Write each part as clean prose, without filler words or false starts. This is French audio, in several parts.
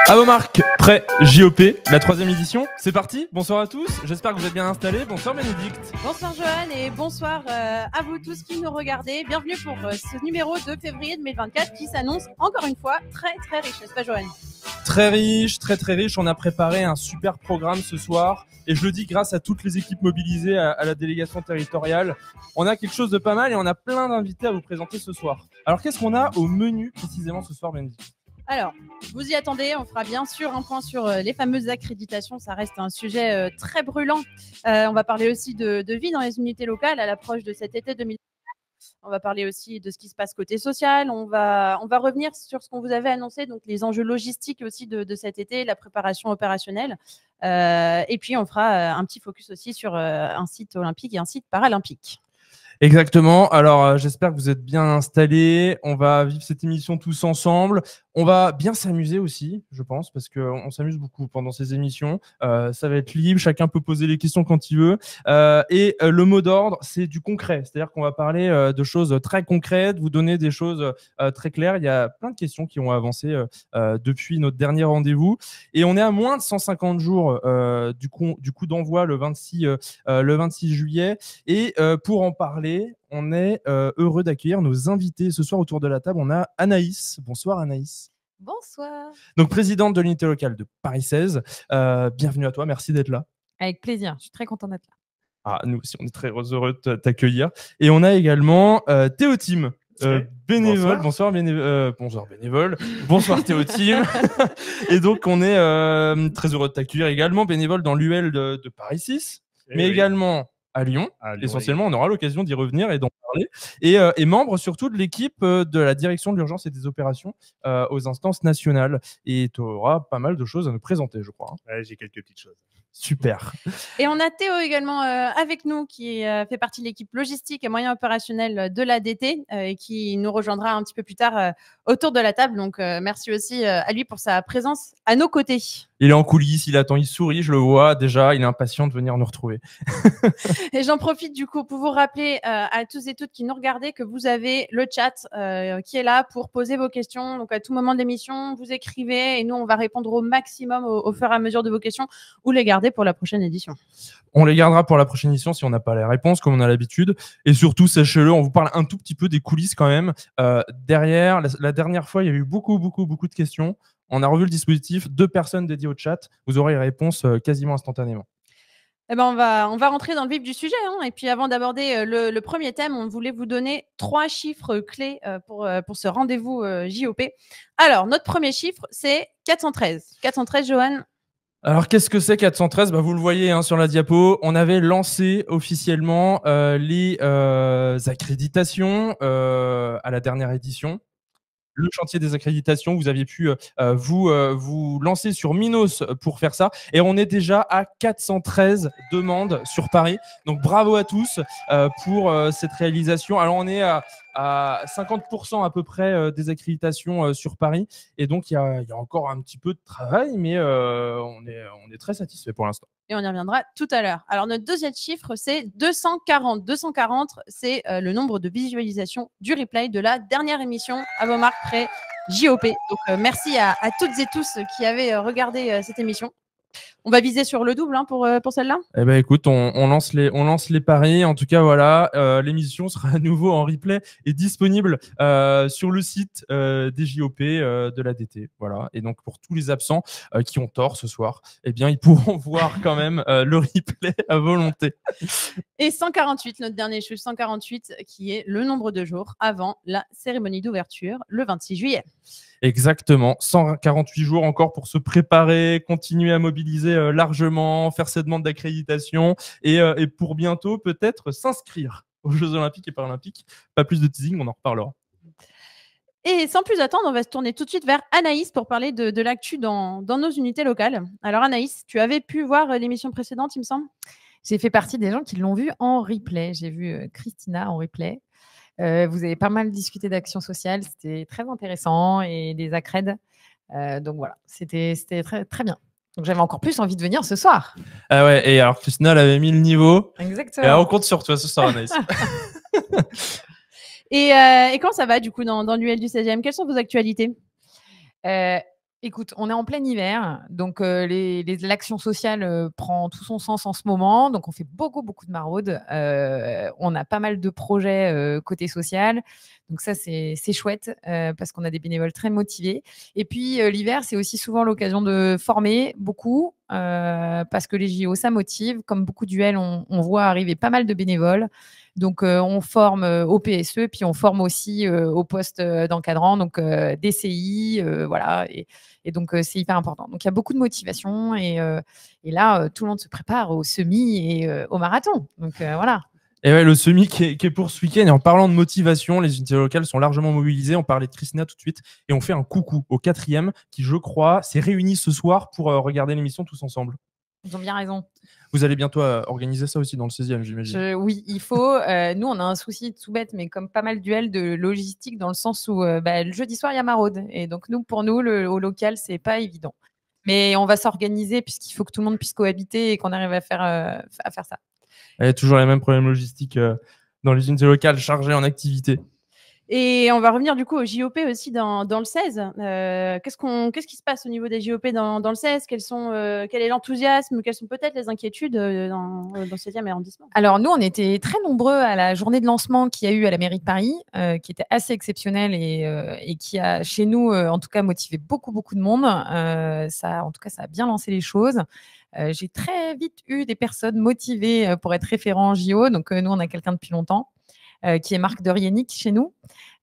À vos marques, prêt, JOP, la 3e édition, c'est parti. Bonsoir à tous, j'espère que vous êtes bien installés. Bonsoir Bénédicte. Bonsoir Johan et bonsoir à vous tous qui nous regardez. Bienvenue pour ce numéro de février 2024 qui s'annonce encore une fois très très riche, n'est-ce pas Johan? Très riche, très riche. On a préparé un super programme ce soir et je le dis grâce à toutes les équipes mobilisées à la délégation territoriale. On a quelque chose de pas mal et on a plein d'invités à vous présenter ce soir. Alors qu'est-ce qu'on a au menu précisément ce soir Bénédicte? Alors, vous y attendez, on fera bien sûr un point sur les fameuses accréditations, ça reste un sujet très brûlant. On va parler aussi de vie dans les unités locales à l'approche de cet été 2024. On va parler aussi de ce qui se passe côté social. On va revenir sur ce qu'on vous avait annoncé, donc les enjeux logistiques aussi de cet été, la préparation opérationnelle. Et puis, on fera un petit focus aussi sur un site olympique et un site paralympique. Exactement. Alors, j'espère que vous êtes bien installés. On va vivre cette émission tous ensemble. On va bien s'amuser aussi, je pense, parce qu'on s'amuse beaucoup pendant ces émissions. Ça va être libre, chacun peut poser les questions quand il veut. Et le mot d'ordre, c'est du concret. C'est-à-dire qu'on va parler de choses très concrètes, vous donner des choses très claires. Il y a plein de questions qui ont avancé depuis notre dernier rendez-vous. Et on est à moins de 150 jours du coup d'envoi le 26 juillet. Et pour en parler, on est heureux d'accueillir nos invités. Ce soir, autour de la table, on a Anaïs. Bonsoir Anaïs. Bonsoir. Donc, présidente de l'unité locale de Paris 16. Bienvenue à toi, merci d'être là. Avec plaisir, je suis très contente d'être là. Ah, nous aussi, on est très heureux de t'accueillir. Et on a également Théotime. Bénévole, bonsoir bénévole, bonsoir Théotime. Et donc on est très heureux de t'accueillir également, bénévole dans l'UL de Paris 6, mais également à Lyon. Essentiellement, on aura l'occasion d'y revenir et d'en parler. Et membre surtout de l'équipe de la direction de l'urgence et des opérations aux instances nationales. Et tu auras pas mal de choses à nous présenter, je crois. Ouais, j'ai quelques petites choses. Super. Et on a Théo également avec nous qui fait partie de l'équipe logistique et moyens opérationnels de l'ADT et qui nous rejoindra un petit peu plus tard autour de la table. Donc merci aussi à lui pour sa présence à nos côtés. Il est en coulisses, il attend, il sourit, je le vois déjà, il est impatient de venir nous retrouver. Et j'en profite du coup pour vous rappeler à tous et toutes qui nous regardez que vous avez le chat qui est là pour poser vos questions. Donc à tout moment de l'émission, vous écrivez et nous on va répondre au maximum au fur et à mesure de vos questions ou les garder pour la prochaine édition. On les gardera pour la prochaine édition si on n'a pas les réponses comme on a l'habitude. Et surtout, sachez-le, on vous parle un tout petit peu des coulisses quand même. Derrière, la dernière fois, il y a eu beaucoup de questions. On a revu le dispositif, 2 personnes dédiées au chat. Vous aurez les réponses quasiment instantanément. Eh ben on va rentrer dans le vif du sujet. Et puis avant d'aborder le premier thème, on voulait vous donner 3 chiffres clés pour ce rendez-vous JOP. Alors, notre premier chiffre, c'est 413. 413, Johan. Alors, qu'est-ce que c'est 413 ? Vous le voyez sur la diapo. On avait lancé officiellement les accréditations à la dernière édition. Le chantier des accréditations, vous aviez pu vous lancer sur Minos pour faire ça. Et on est déjà à 413 demandes sur Paris. Donc, bravo à tous pour cette réalisation. Alors, on est à 50% à peu près des accréditations sur Paris. Et donc, il y a encore un petit peu de travail, mais on est très satisfait pour l'instant. Et on y reviendra tout à l'heure. Alors, notre deuxième chiffre, c'est 240. 240, c'est le nombre de visualisations du replay de la dernière émission à vos marques près JOP. Donc, merci à toutes et tous qui avaient regardé cette émission. On va viser sur le double pour celle-là. Eh ben écoute, on lance les paris. En tout cas, voilà, l'émission sera à nouveau en replay et disponible sur le site des JOP de l'ADT. Voilà. Et donc pour tous les absents qui ont tort ce soir, eh bien ils pourront voir quand même le replay à volonté. Et 148, notre dernier chiffre, 148, qui est le nombre de jours avant la cérémonie d'ouverture, le 26 juillet. Exactement, 148 jours encore pour se préparer, continuer à mobiliser largement, faire ses demandes d'accréditation et pour bientôt peut-être s'inscrire aux Jeux Olympiques et Paralympiques. Pas plus de teasing, on en reparlera. Et sans plus attendre, on va se tourner tout de suite vers Anaïs pour parler de l'actu dans nos unités locales. Alors Anaïs, tu avais pu voir l'émission précédente, il me semble ? J'ai fait partie des gens qui l'ont vu en replay. J'ai vu Christina en replay. Vous avez pas mal discuté d'action sociale, c'était très intéressant et des accrèdes. Donc voilà, c'était très, très bien. Donc j'avais encore plus envie de venir ce soir. Ah ouais, et alors Christina, elle avait mis le niveau. Exactement. Et alors, on compte sur toi ce soir, Anaïs. Et comment ça va du coup dans l'UL du 16e ? Quelles sont vos actualités ? Écoute, on est en plein hiver, donc l'action sociale prend tout son sens en ce moment. Donc, on fait beaucoup de maraudes. On a pas mal de projets côté social. Donc, ça, c'est chouette parce qu'on a des bénévoles très motivés. Et puis, l'hiver, c'est aussi souvent l'occasion de former beaucoup parce que les JO, ça motive. Comme beaucoup d'UL, on voit arriver pas mal de bénévoles. Donc, on forme au PSE, puis on forme aussi au poste d'encadrant, donc DCI, voilà. Et donc, c'est hyper important. Donc, il y a beaucoup de motivation. Et là, tout le monde se prépare au semi et au marathon. Donc, voilà. Et ouais, le semi qui est pour ce week-end. Et en parlant de motivation, les unités locales sont largement mobilisées. On parlait de Christina tout de suite. Et on fait un coucou au 4e qui, je crois, s'est réuni ce soir pour regarder l'émission tous ensemble. Ils ont bien raison. Vous allez bientôt organiser ça aussi dans le 16e, j'imagine. Oui, il faut. Nous, on a un souci tout bête, mais comme pas mal d'UL de logistique, dans le sens où le jeudi soir, il y a maraude. Et donc, pour nous, au local, c'est pas évident. Mais on va s'organiser puisqu'il faut que tout le monde puisse cohabiter et qu'on arrive à faire ça. Il y a toujours les mêmes problèmes logistiques dans les unités locales chargées en activité. Et on va revenir du coup au JOP aussi dans le 16. Qu'est-ce qui se passe au niveau des JOP dans le 16 quel est l'enthousiasme? Quelles sont peut-être les inquiétudes dans le 16e arrondissement? Alors nous, on était très nombreux à la journée de lancement qu'il y a eu à la mairie de Paris, qui était assez exceptionnelle et qui a, chez nous, en tout cas, motivé beaucoup de monde. Ça a bien lancé les choses. J'ai très vite eu des personnes motivées pour être référents en JO. Donc nous, on a quelqu'un depuis longtemps. Qui est Marc Dorienic chez nous.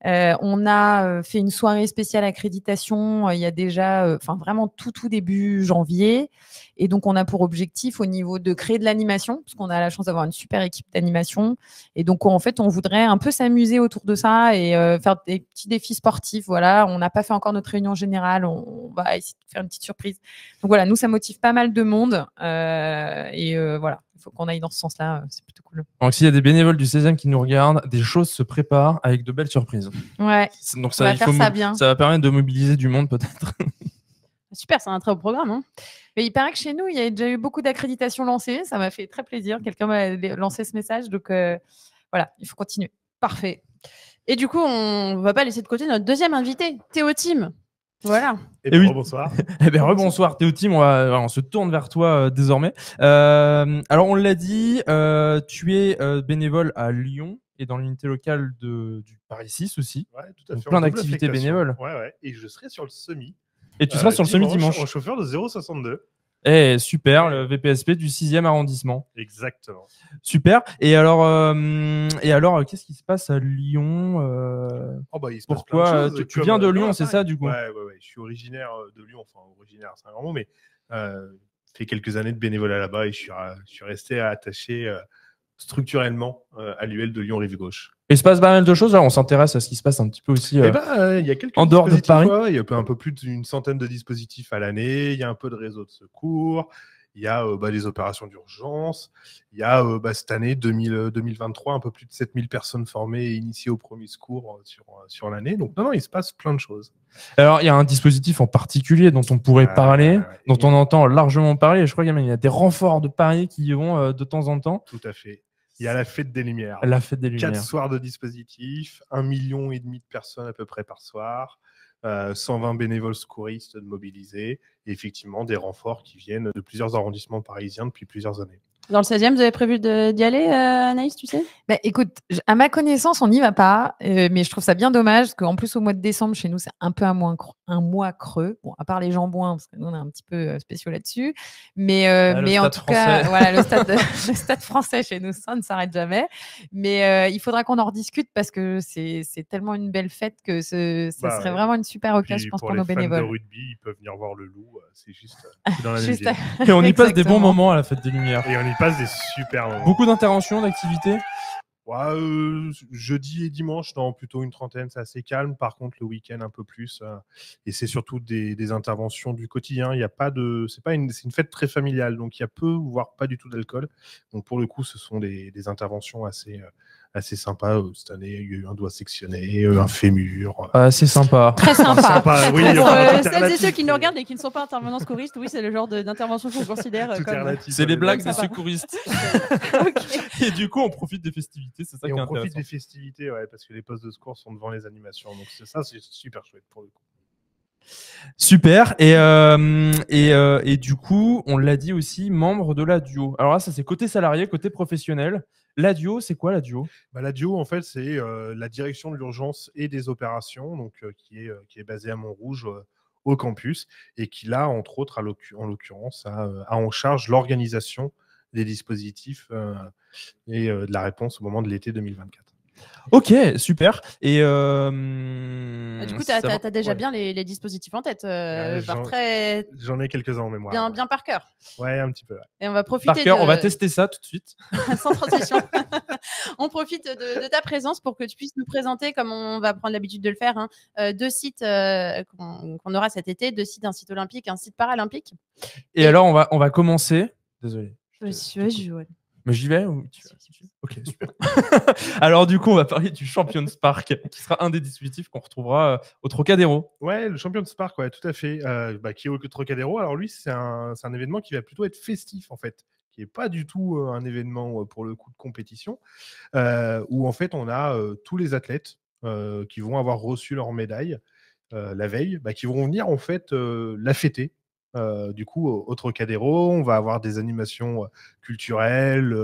On a fait une soirée spéciale accréditation il y a déjà, vraiment tout début janvier. Et donc, on a pour objectif au niveau de créer de l'animation, parce qu'on a la chance d'avoir une super équipe d'animation. Et donc, en fait, on voudrait un peu s'amuser autour de ça et faire des petits défis sportifs. Voilà, on n'a pas fait encore notre réunion générale. On va essayer de faire une petite surprise. Donc voilà, nous, ça motive pas mal de monde. Voilà. Il faut qu'on aille dans ce sens-là, c'est plutôt cool. Donc, s'il y a des bénévoles du 16e qui nous regardent, des choses se préparent avec de belles surprises. Ouais. Donc, on va faire ça bien. Ça va permettre de mobiliser du monde, peut-être. Super, c'est un très beau programme. Hein. Mais il paraît que chez nous, il y a déjà eu beaucoup d'accréditations lancées. Ça m'a fait très plaisir. Quelqu'un m'a lancé ce message. Donc, voilà, il faut continuer. Parfait. Et du coup, on ne va pas laisser de côté notre deuxième invité, Théo Tim. Voilà. Et oui. Bonsoir. Eh bien, rebonsoir Théo Tim, on se tourne vers toi désormais. Alors, on l'a dit, tu es bénévole à Lyon et dans l'unité locale du Paris 6 aussi. Ouais, tout à fait. Plein d'activités bénévoles. Ouais. Et je serai sur le semi. Et tu seras sur le semi dimanche. En chauffeur de 0,62. Eh, super, le VPSP du 6e arrondissement. Exactement. Super. Et alors, qu'est-ce qui se passe à Lyon Il se passe Pourquoi plein de choses, tu viens de Lyon, c'est ça, du coup? Ouais. Je suis originaire de Lyon. Enfin, originaire, c'est un grand mot, mais fait quelques années de bénévolat là-bas et je suis resté attaché structurellement à l'UL de Lyon-Rive-Gauche. Il se passe pas mal de choses. Là, on s'intéresse à ce qui se passe un petit peu aussi il y a quelques en dehors de Paris. Il y a un peu plus d'une centaine de dispositifs à l'année. Il y a un peu de réseau de secours. Il y a des opérations d'urgence. Il y a cette année 2023 un peu plus de 7000 personnes formées et initiées au premier secours sur l'année. Donc non, il se passe plein de choses. Alors, il y a un dispositif en particulier dont on pourrait parler, dont on entend largement parler. Je crois qu'il y a des renforts de Paris qui y vont de temps en temps. Tout à fait. Il y a la Fête des Lumières. La Fête des Lumières. 4 soirs de dispositifs, 1,5 million de personnes à peu près par soir, 120 bénévoles secouristes de mobilisés, et effectivement des renforts qui viennent de plusieurs arrondissements parisiens depuis plusieurs années. Dans le 16e, vous avez prévu d'y aller, Anaïs, tu sais? Écoute, à ma connaissance, on n'y va pas, mais je trouve ça bien dommage parce qu'en plus, au mois de décembre, chez nous, c'est un peu un mois creux. Bon, à part les jambons, parce que nous, on est un petit peu spéciaux là-dessus. Mais en tout cas, voilà, le stade français chez nous, ça ne s'arrête jamais. Mais il faudra qu'on en rediscute parce que c'est tellement une belle fête que ça serait vraiment une super occasion, je pense, pour nos bénévoles. Pour les fans de rugby, ils peuvent venir voir le loup. C'est juste dans la même ville. Et on y passe des bons moments à la Fête des Lumières. Et on y passe des super moments. Beaucoup d'interventions, d'activités. Jeudi et dimanche, plutôt une trentaine, c'est assez calme. Par contre, le week-end un peu plus. Et c'est surtout des interventions du quotidien. Il y a pas de, c'est une fête très familiale, donc il y a peu, voire pas du tout d'alcool. Donc pour le coup, ce sont des interventions assez sympa. Cette année, il y a eu un doigt sectionné, un fémur. C'est sympa. Très sympa. Oui, pour celles et ceux qui nous regardent et qui ne sont pas intervenants secouristes, oui, c'est le genre d'intervention qu'on considère comme... C'est les blagues des secouristes. Okay. Et du coup, on profite des festivités, c'est ça qui est intéressant. On profite des festivités, parce que les postes de secours sont devant les animations. Donc ça, c'est super chouette pour le coup. Super. Et du coup, on l'a dit aussi, membre de la duo. Alors là, ça c'est côté salarié, côté professionnel. La duo, c'est quoi la duo? La duo, en fait, c'est la direction de l'urgence et des opérations, donc qui est basée à Montrouge au campus et qui là, entre autres, en l'occurrence, a en charge l'organisation des dispositifs et de la réponse au moment de l'été 2024. Ok, super. Et Du coup, tu as déjà bien les dispositifs en tête. J'en ai quelques-uns en mémoire. Bien par cœur. Ouais, un petit peu. Ouais. Et on va profiter. Par cœur, on va tester ça tout de suite. Sans transition. On profite de ta présence pour que tu puisses nous présenter, comme on va prendre l'habitude de le faire, deux sites qu'on aura cet été, deux sites, un site olympique, un site paralympique. Et alors, on va commencer. Désolé. Mais j'y vais ou tu... Ok, super. Alors du coup, on va parler du Champions Park, qui sera un des dispositifs qu'on retrouvera au Trocadéro. Ouais, le Champions Park, ouais, tout à fait, qui est au Trocadéro. Alors lui, c'est un événement qui va plutôt être festif, en fait, qui n'est pas du tout un événement pour le coup de compétition, où en fait, on a tous les athlètes qui vont avoir reçu leur médaille la veille, qui vont venir en fait la fêter. Du coup, au Trocadéro, on va avoir des animations culturelles,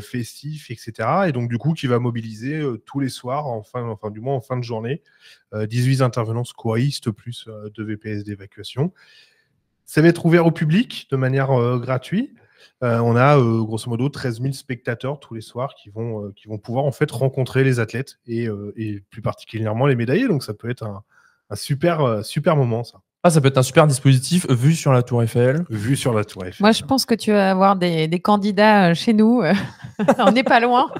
festives, etc. Et donc, du coup, qui va mobiliser tous les soirs, enfin, du moins en fin de journée, 18 intervenants secouristes plus 2 VPS d'évacuation. Ça va être ouvert au public de manière gratuite. On a grosso modo 13 000 spectateurs tous les soirs qui vont pouvoir en fait rencontrer les athlètes et plus particulièrement les médaillés. Donc, ça peut être un super moment, ça. Ah, ça peut être un super dispositif vu sur la Tour Eiffel. Vu sur la Tour Eiffel. Moi, je pense que tu vas avoir des candidats chez nous. On n'est pas loin.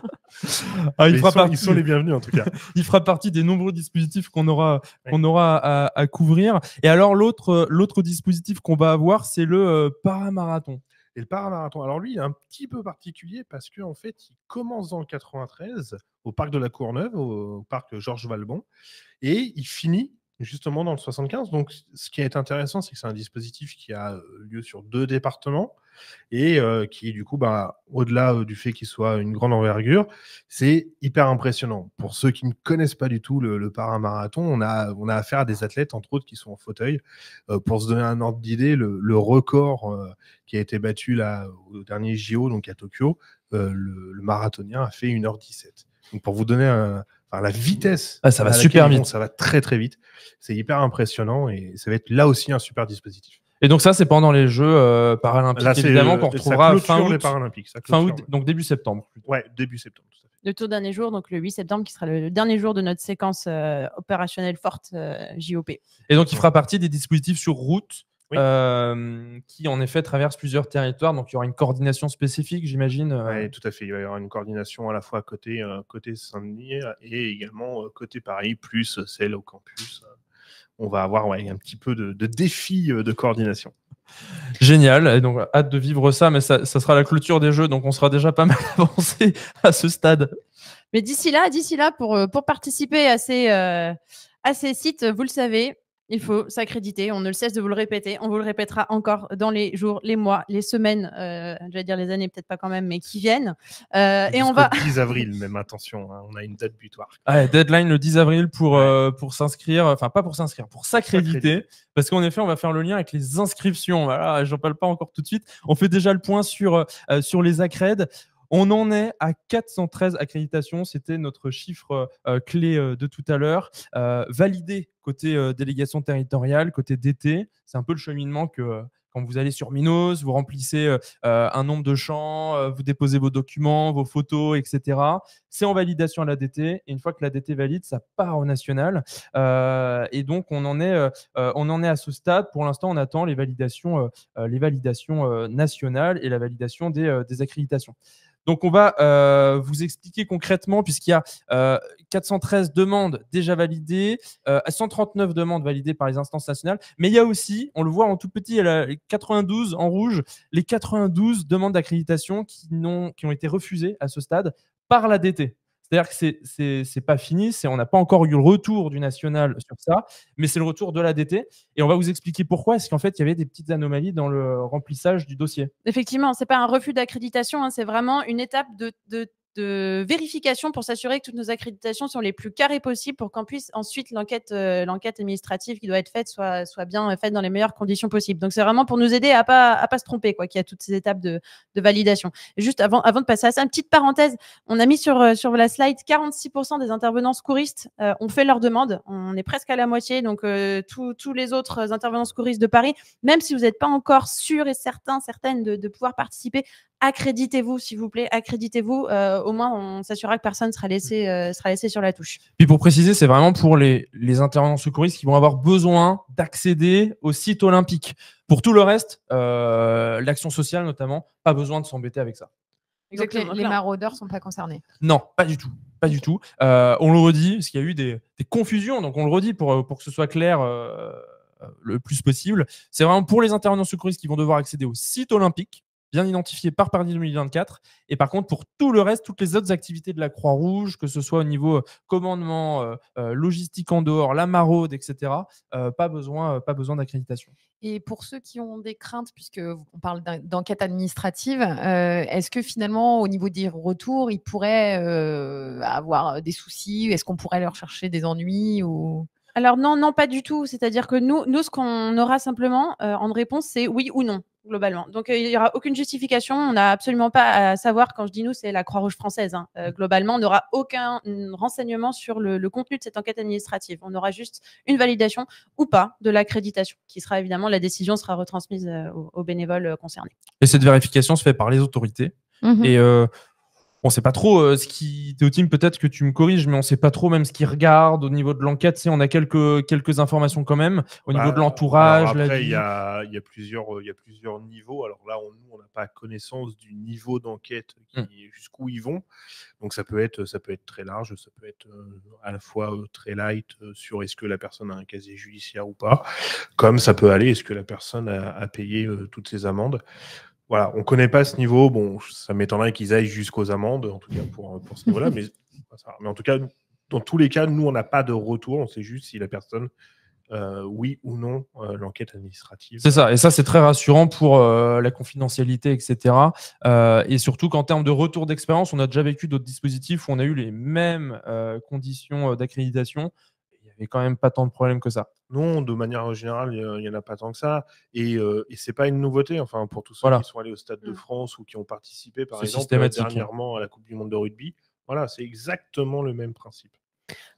Ah, ils sont les bienvenus, en tout cas. Il fera partie des nombreux dispositifs qu'on aura à couvrir. Et alors, l'autre dispositif qu'on va avoir, c'est le paramarathon. Et le paramarathon, alors lui, il est un petit peu particulier parce qu'en fait, il commence dans le 93 au parc de la Courneuve, au parc Georges Valbon, et il finit justement dans le 75. Donc, ce qui est intéressant, c'est que c'est un dispositif qui a lieu sur 2 départements et qui, du coup, au-delà du fait qu'il soit une grande envergure, c'est hyper impressionnant. Pour ceux qui ne connaissent pas du tout le paramarathon, on a affaire à des athlètes, entre autres, qui sont en fauteuil. Pour se donner un ordre d'idée, le record qui a été battu là, au dernier JO, donc à Tokyo, le marathonien a fait 1h17. Donc, pour vous donner la vitesse, ça va super vite. Ça va très très vite. C'est hyper impressionnant et ça va être là aussi un super dispositif. Et donc ça, c'est pendant les Jeux paralympiques, là, évidemment, qu'on retrouvera fin août. Les Paralympiques, fin août, donc début septembre. Ouais, début septembre. Tout à fait. Le tout dernier jour, donc le 8 septembre, qui sera le dernier jour de notre séquence opérationnelle forte JOP. Et donc, il fera partie des dispositifs sur route. Oui. Qui en effet traverse plusieurs territoires, donc il y aura une coordination spécifique, j'imagine. Oui, tout à fait. Il va y avoir une coordination à la fois côté Saint-Denis et également côté Paris, plus celle au campus. On va avoir un petit peu de défi de coordination. Génial, et donc hâte de vivre ça, mais ça sera la clôture des Jeux, donc on sera déjà pas mal avancé à ce stade. Mais d'ici là, pour participer à ces sites, vous le savez, il faut s'accréditer. On ne cesse de vous le répéter. On vous le répétera encore dans les jours, les mois, les semaines, j'allais dire les années, peut-être pas quand même, mais qui viennent. Et on va. 10 avril, même, attention, on a une date butoir. Deadline le 10 avril pour s'inscrire, enfin pas pour s'inscrire, pour s'accréditer. Parce qu'en effet, on va faire le lien avec les inscriptions. Voilà, j'en parle pas encore tout de suite. On fait déjà le point sur les accrèdes. On en est à 413 accréditations. C'était notre chiffre clé de tout à l'heure. Validé côté délégation territoriale, côté DT. C'est un peu le cheminement que quand vous allez sur Minos, vous remplissez un nombre de champs, vous déposez vos documents, vos photos, etc. C'est en validation à la DT. Et une fois que la DT valide, ça part au national. Et donc, on en est à ce stade. Pour l'instant, on attend les validations nationales et la validation des accréditations. Donc, on va vous expliquer concrètement, puisqu'il y a 413 demandes déjà validées, 139 demandes validées par les instances nationales, mais il y a aussi, on le voit en tout petit, il y a les 92 en rouge, les 92 demandes d'accréditation qui ont été refusées à ce stade par la DT. C'est-à-dire que c'est pas fini, on n'a pas encore eu le retour du national sur ça, mais c'est le retour de la DT. Et on va vous expliquer pourquoi. Est-ce qu'en fait, il y avait des petites anomalies dans le remplissage du dossier? Effectivement, c'est pas un refus d'accréditation, c'est vraiment une étape de de vérification pour s'assurer que toutes nos accréditations sont les plus carrées possibles pour qu'on puisse ensuite l'enquête administrative qui doit être faite soit bien faite dans les meilleures conditions possibles. Donc c'est vraiment pour nous aider à pas se tromper, quoi, qu'il y a toutes ces étapes de validation. Et juste avant de passer à ça, une petite parenthèse, on a mis sur la slide 46% des intervenants secouristes ont fait leur demande. On est presque à la moitié, donc tous les autres intervenants secouristes de Paris, même si vous n'êtes pas encore sûr et certaines de pouvoir participer, accréditez-vous, s'il vous plaît, accréditez-vous. Au moins, on s'assurera que personne sera laissé sur la touche. Puis pour préciser, c'est vraiment pour les intervenants secouristes qui vont avoir besoin d'accéder au site olympique. Pour tout le reste, l'action sociale notamment, pas besoin de s'embêter avec ça. Donc les maraudeurs ne sont pas concernés? Non, pas du tout. Pas du tout. On le redit, parce qu'il y a eu des confusions, donc on le redit pour que ce soit clair le plus possible. C'est vraiment pour les intervenants secouristes qui vont devoir accéder au site olympique, bien identifié par Paris 2024. Et par contre, pour tout le reste, toutes les autres activités de la Croix-Rouge, que ce soit au niveau commandement, logistique en dehors, la maraude, etc., pas besoin d'accréditation. Et pour ceux qui ont des craintes, puisqu'on parle d'enquête administrative, est-ce que finalement, au niveau des retours, ils pourraient avoir des soucis? Est-ce qu'on pourrait leur chercher des ennuis ou... Alors non, pas du tout. C'est-à-dire que nous, ce qu'on aura simplement en réponse, c'est oui ou non, globalement. Donc, il n'y aura aucune justification. On n'a absolument pas à savoir, quand je dis nous, c'est la Croix-Rouge française. Hein. Globalement, on n'aura aucun renseignement sur le contenu de cette enquête administrative. On aura juste une validation ou pas de l'accréditation, qui sera évidemment, la décision sera retransmise aux bénévoles concernés. Et cette vérification se fait par les autorités. Et on ne sait pas trop ce qui... Théotime, peut-être que tu me corriges, mais on ne sait pas trop même ce qu'ils regardent au niveau de l'enquête. On a quelques informations quand même au niveau de l'entourage. Après, il y a plusieurs niveaux. Alors là, nous, on n'a pas connaissance du niveau d'enquête jusqu'où ils vont. Donc ça peut être très large, ça peut être à la fois très light sur est-ce que la personne a un casier judiciaire ou pas, comme ça peut aller est-ce que la personne a payé toutes ses amendes. Voilà, on ne connaît pas ce niveau. Bon, ça m'étonnerait qu'ils aillent jusqu'aux amendes, en tout cas pour ce niveau-là. Mais en tout cas, dans tous les cas, nous, on n'a pas de retour. On sait juste si la personne, oui ou non, l'enquête administrative. C'est ça. Et ça, c'est très rassurant pour la confidentialité, etc. Et surtout qu'en termes de retour d'expérience, on a déjà vécu d'autres dispositifs où on a eu les mêmes conditions d'accréditation. Il n'y avait quand même pas tant de problèmes que ça. Non, de manière générale, il n'y en a pas tant que ça. Et ce n'est pas une nouveauté. Enfin, pour tous ceux qui sont allés au Stade de France ou qui ont participé, par exemple, dernièrement à la Coupe du Monde de rugby, voilà, c'est exactement le même principe.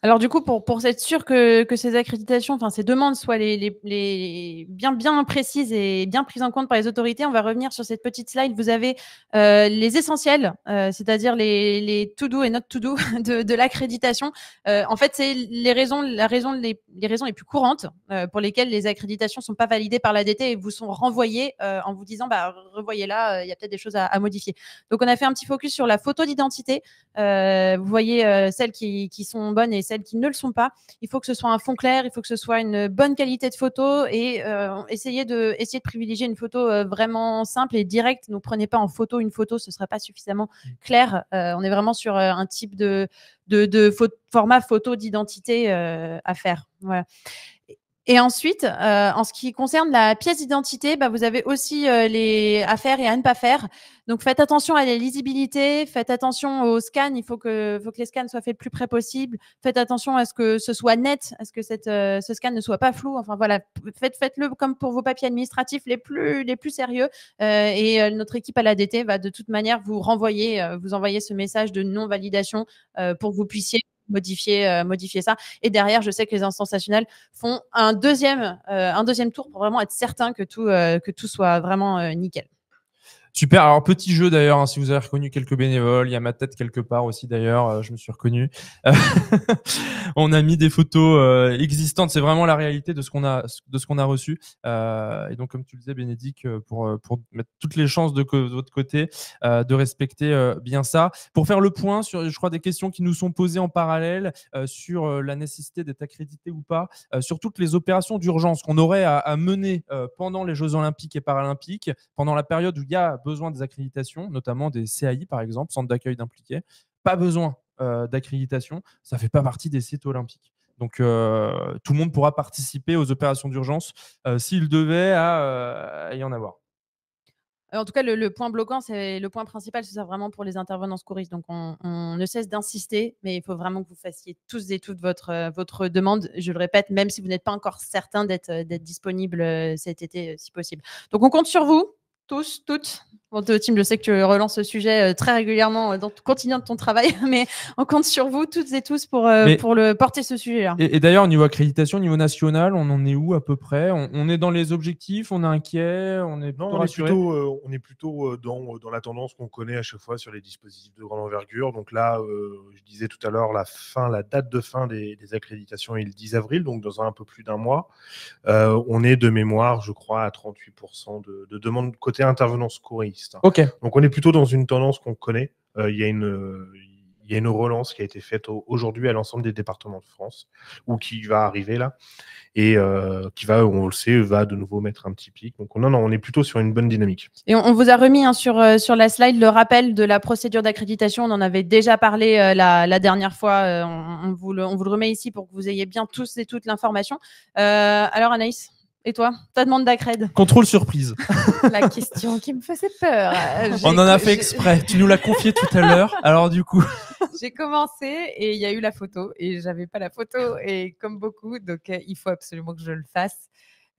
Alors du coup, pour être sûr que ces accréditations, enfin ces demandes soient les bien précises et bien prises en compte par les autorités, on va revenir sur cette petite slide. Vous avez les essentiels, c'est-à-dire les to-do et not to-do de l'accréditation. En fait, c'est les raisons les plus courantes pour lesquelles les accréditations sont pas validées par l'ADT et vous sont renvoyées en vous disant revoyez là, il y a peut-être des choses à modifier. Donc on a fait un petit focus sur la photo d'identité. Vous voyez celles qui sont bonnes et celles qui ne le sont pas. Il faut que ce soit un fond clair, il faut que ce soit une bonne qualité de photo et essayer de privilégier une photo vraiment simple et directe. Ne prenez pas en photo une photo, ce ne sera pas suffisamment clair. On est vraiment sur un type de format photo d'identité à faire. Voilà. Et ensuite, en ce qui concerne la pièce d'identité, vous avez aussi les à faire et à ne pas faire. Donc, faites attention à la lisibilité, faites attention au scan. Il faut que les scans soient faits le plus près possible. Faites attention à ce que ce soit net, à ce que ce scan ne soit pas flou. Enfin, voilà, faites-le comme pour vos papiers administratifs les plus sérieux. Et notre équipe à l'ADT va de toute manière vous envoyer ce message de non-validation pour que vous puissiez modifier ça. Et derrière, je sais que les instances nationales font un deuxième tour pour vraiment être certain que tout soit vraiment nickel. Super. Alors, petit jeu d'ailleurs, si vous avez reconnu quelques bénévoles, il y a ma tête quelque part aussi d'ailleurs, je me suis reconnu. On a mis des photos existantes, c'est vraiment la réalité de ce qu'on a reçu. Et donc, comme tu le disais, Bénédicte, pour mettre toutes les chances de votre côté, de respecter bien ça. Pour faire le point sur, je crois, des questions qui nous sont posées en parallèle sur la nécessité d'être accrédité ou pas, sur toutes les opérations d'urgence qu'on aurait à mener pendant les Jeux Olympiques et Paralympiques, pendant la période où il y a besoin des accréditations, notamment des CAI par exemple, centres d'accueil d'impliqués. Pas besoin d'accréditation, ça ne fait pas partie des sites olympiques. Donc tout le monde pourra participer aux opérations d'urgence s'il devait y en avoir. En tout cas, le point bloquant, c'est le point principal, c'est ça vraiment pour les intervenants secouristes. Donc, on ne cesse d'insister, mais il faut vraiment que vous fassiez tous et toutes votre demande. Je le répète, même si vous n'êtes pas encore certain d'être disponible cet été, si possible. Donc, on compte sur vous, tous, toutes. Bon, Tim, je sais que tu relances ce sujet très régulièrement dans le quotidien de ton travail, mais on compte sur vous, toutes et tous, pour porter ce sujet-là. Et d'ailleurs, au niveau accréditation, au niveau national, on en est où à peu près? On est dans les objectifs, on est inquiet, on est plutôt rassuré? On est plutôt dans la tendance qu'on connaît à chaque fois sur les dispositifs de grande envergure. Donc là, je disais tout à l'heure, la date de fin des accréditations est le 10 avril, donc dans un peu plus d'un mois. On est de mémoire, je crois, à 38% de demandes côté intervenants secouristes. Ok. Donc on est plutôt dans une tendance qu'on connaît. Il y a une relance qui a été faite aujourd'hui à l'ensemble des départements de France, ou qui va arriver là, et qui va, on le sait, va de nouveau mettre un petit pic. Donc on est plutôt sur une bonne dynamique. Et on vous a remis sur la slide le rappel de la procédure d'accréditation. On en avait déjà parlé la dernière fois. On vous le remet ici pour que vous ayez bien tous et toutes l'information. Alors Anaïs, et toi, ta demande d'accred? Contrôle surprise. La question qui me faisait peur. On en a fait exprès. Tu nous l'as confié tout à l'heure. Alors du coup, j'ai commencé et il y a eu la photo et j'avais pas la photo et comme beaucoup, donc il faut absolument que je le fasse.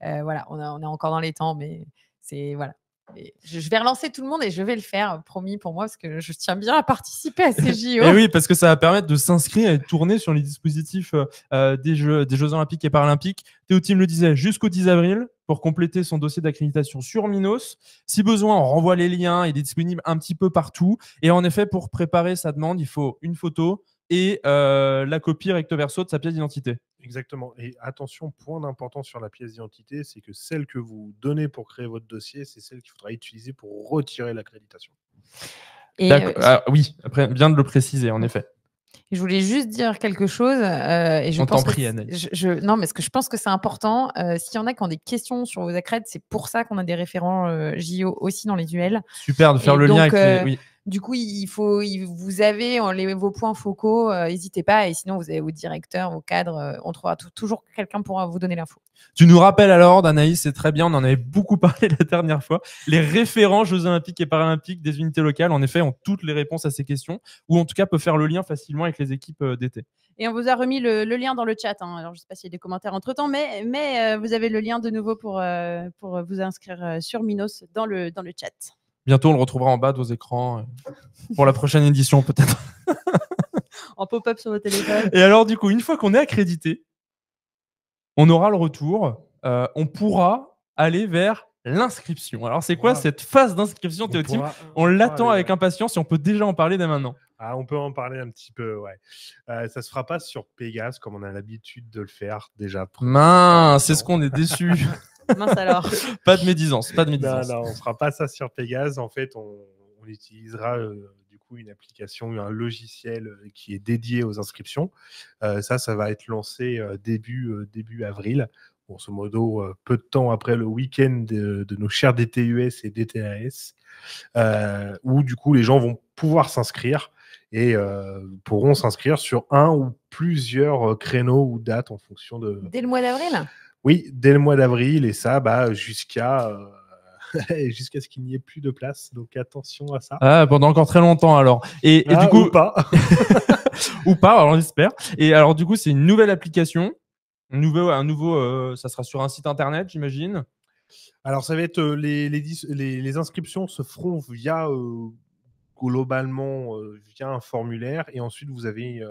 Voilà, on est encore dans les temps, mais c'est voilà. Et je vais relancer tout le monde et je vais le faire, promis pour moi, parce que je tiens bien à participer à ces JO. Et oui, parce que ça va permettre de s'inscrire et de tourner sur les dispositifs des Jeux Olympiques et Paralympiques. Théo Tim le disait, jusqu'au 10 avril pour compléter son dossier d'accréditation sur Minos. Si besoin, on renvoie les liens. Il est disponible un petit peu partout. Et en effet, pour préparer sa demande, il faut une photo et la copie recto verso de sa pièce d'identité. Exactement. Et attention, point d'importance sur la pièce d'identité, c'est que celle que vous donnez pour créer votre dossier, c'est celle qu'il faudra utiliser pour retirer l'accréditation. Oui, après, bien de le préciser, en effet. Je voulais juste dire quelque chose. Et je On pense t'en prie, Anaïs. Non, mais ce que je pense que c'est important, s'il y en a qui ont des questions sur vos accrèdes, c'est pour ça qu'on a des référents JO aussi dans les UL. Super de faire le lien avec les... Oui. Du coup, vous avez vos points focaux, n'hésitez pas. Et sinon, vous avez vos directeurs, vos cadres. On trouvera toujours quelqu'un pour vous donner l'info. Tu nous rappelles alors, Anaïs, c'est très bien, on en avait beaucoup parlé la dernière fois. Les référents Jeux Olympiques et Paralympiques des unités locales, en effet, ont toutes les réponses à ces questions, ou en tout cas peuvent faire le lien facilement avec les équipes d'été. Et on vous a remis le lien dans le chat. Hein. Alors, je ne sais pas s'il y a des commentaires entre-temps, mais vous avez le lien de nouveau pour vous inscrire sur Minos dans le chat. Bientôt, on le retrouvera en bas de vos écrans pour la prochaine édition, peut-être. En pop-up sur votre téléphone. Et alors, du coup, une fois qu'on est accrédité, on aura le retour. On pourra aller vers l'inscription. Alors, c'est quoi cette phase d'inscription, Théo Tim? On l'attend avec impatience et on peut déjà en parler dès maintenant. Ah, on peut en parler un petit peu, ouais. Ça se fera pas sur Pégase comme on a l'habitude de le faire déjà. Mince, c'est ce qu'on est déçu. Mince alors. Pas de médisance, pas de médisance. Non, on fera pas ça sur Pégase. En fait, on utilisera du coup une application, un logiciel qui est dédié aux inscriptions. Ça va être lancé début avril. Grosso modo, peu de temps après le week-end de nos chers DTUS et DTAS, où du coup les gens vont pouvoir s'inscrire et pourront s'inscrire sur un ou plusieurs créneaux ou dates en fonction de... Dès le mois d'avril ? Oui, dès le mois d'avril, et ça jusqu'à ce qu'il n'y ait plus de place. Donc attention à ça. Ah, pendant encore très longtemps alors. Et du coup, ou pas. ou pas, alors j'espère. Et alors du coup, c'est une nouvelle application. Un nouveau, ça sera sur un site internet, j'imagine. Alors ça va être les inscriptions se feront globalement via un formulaire, et ensuite vous avez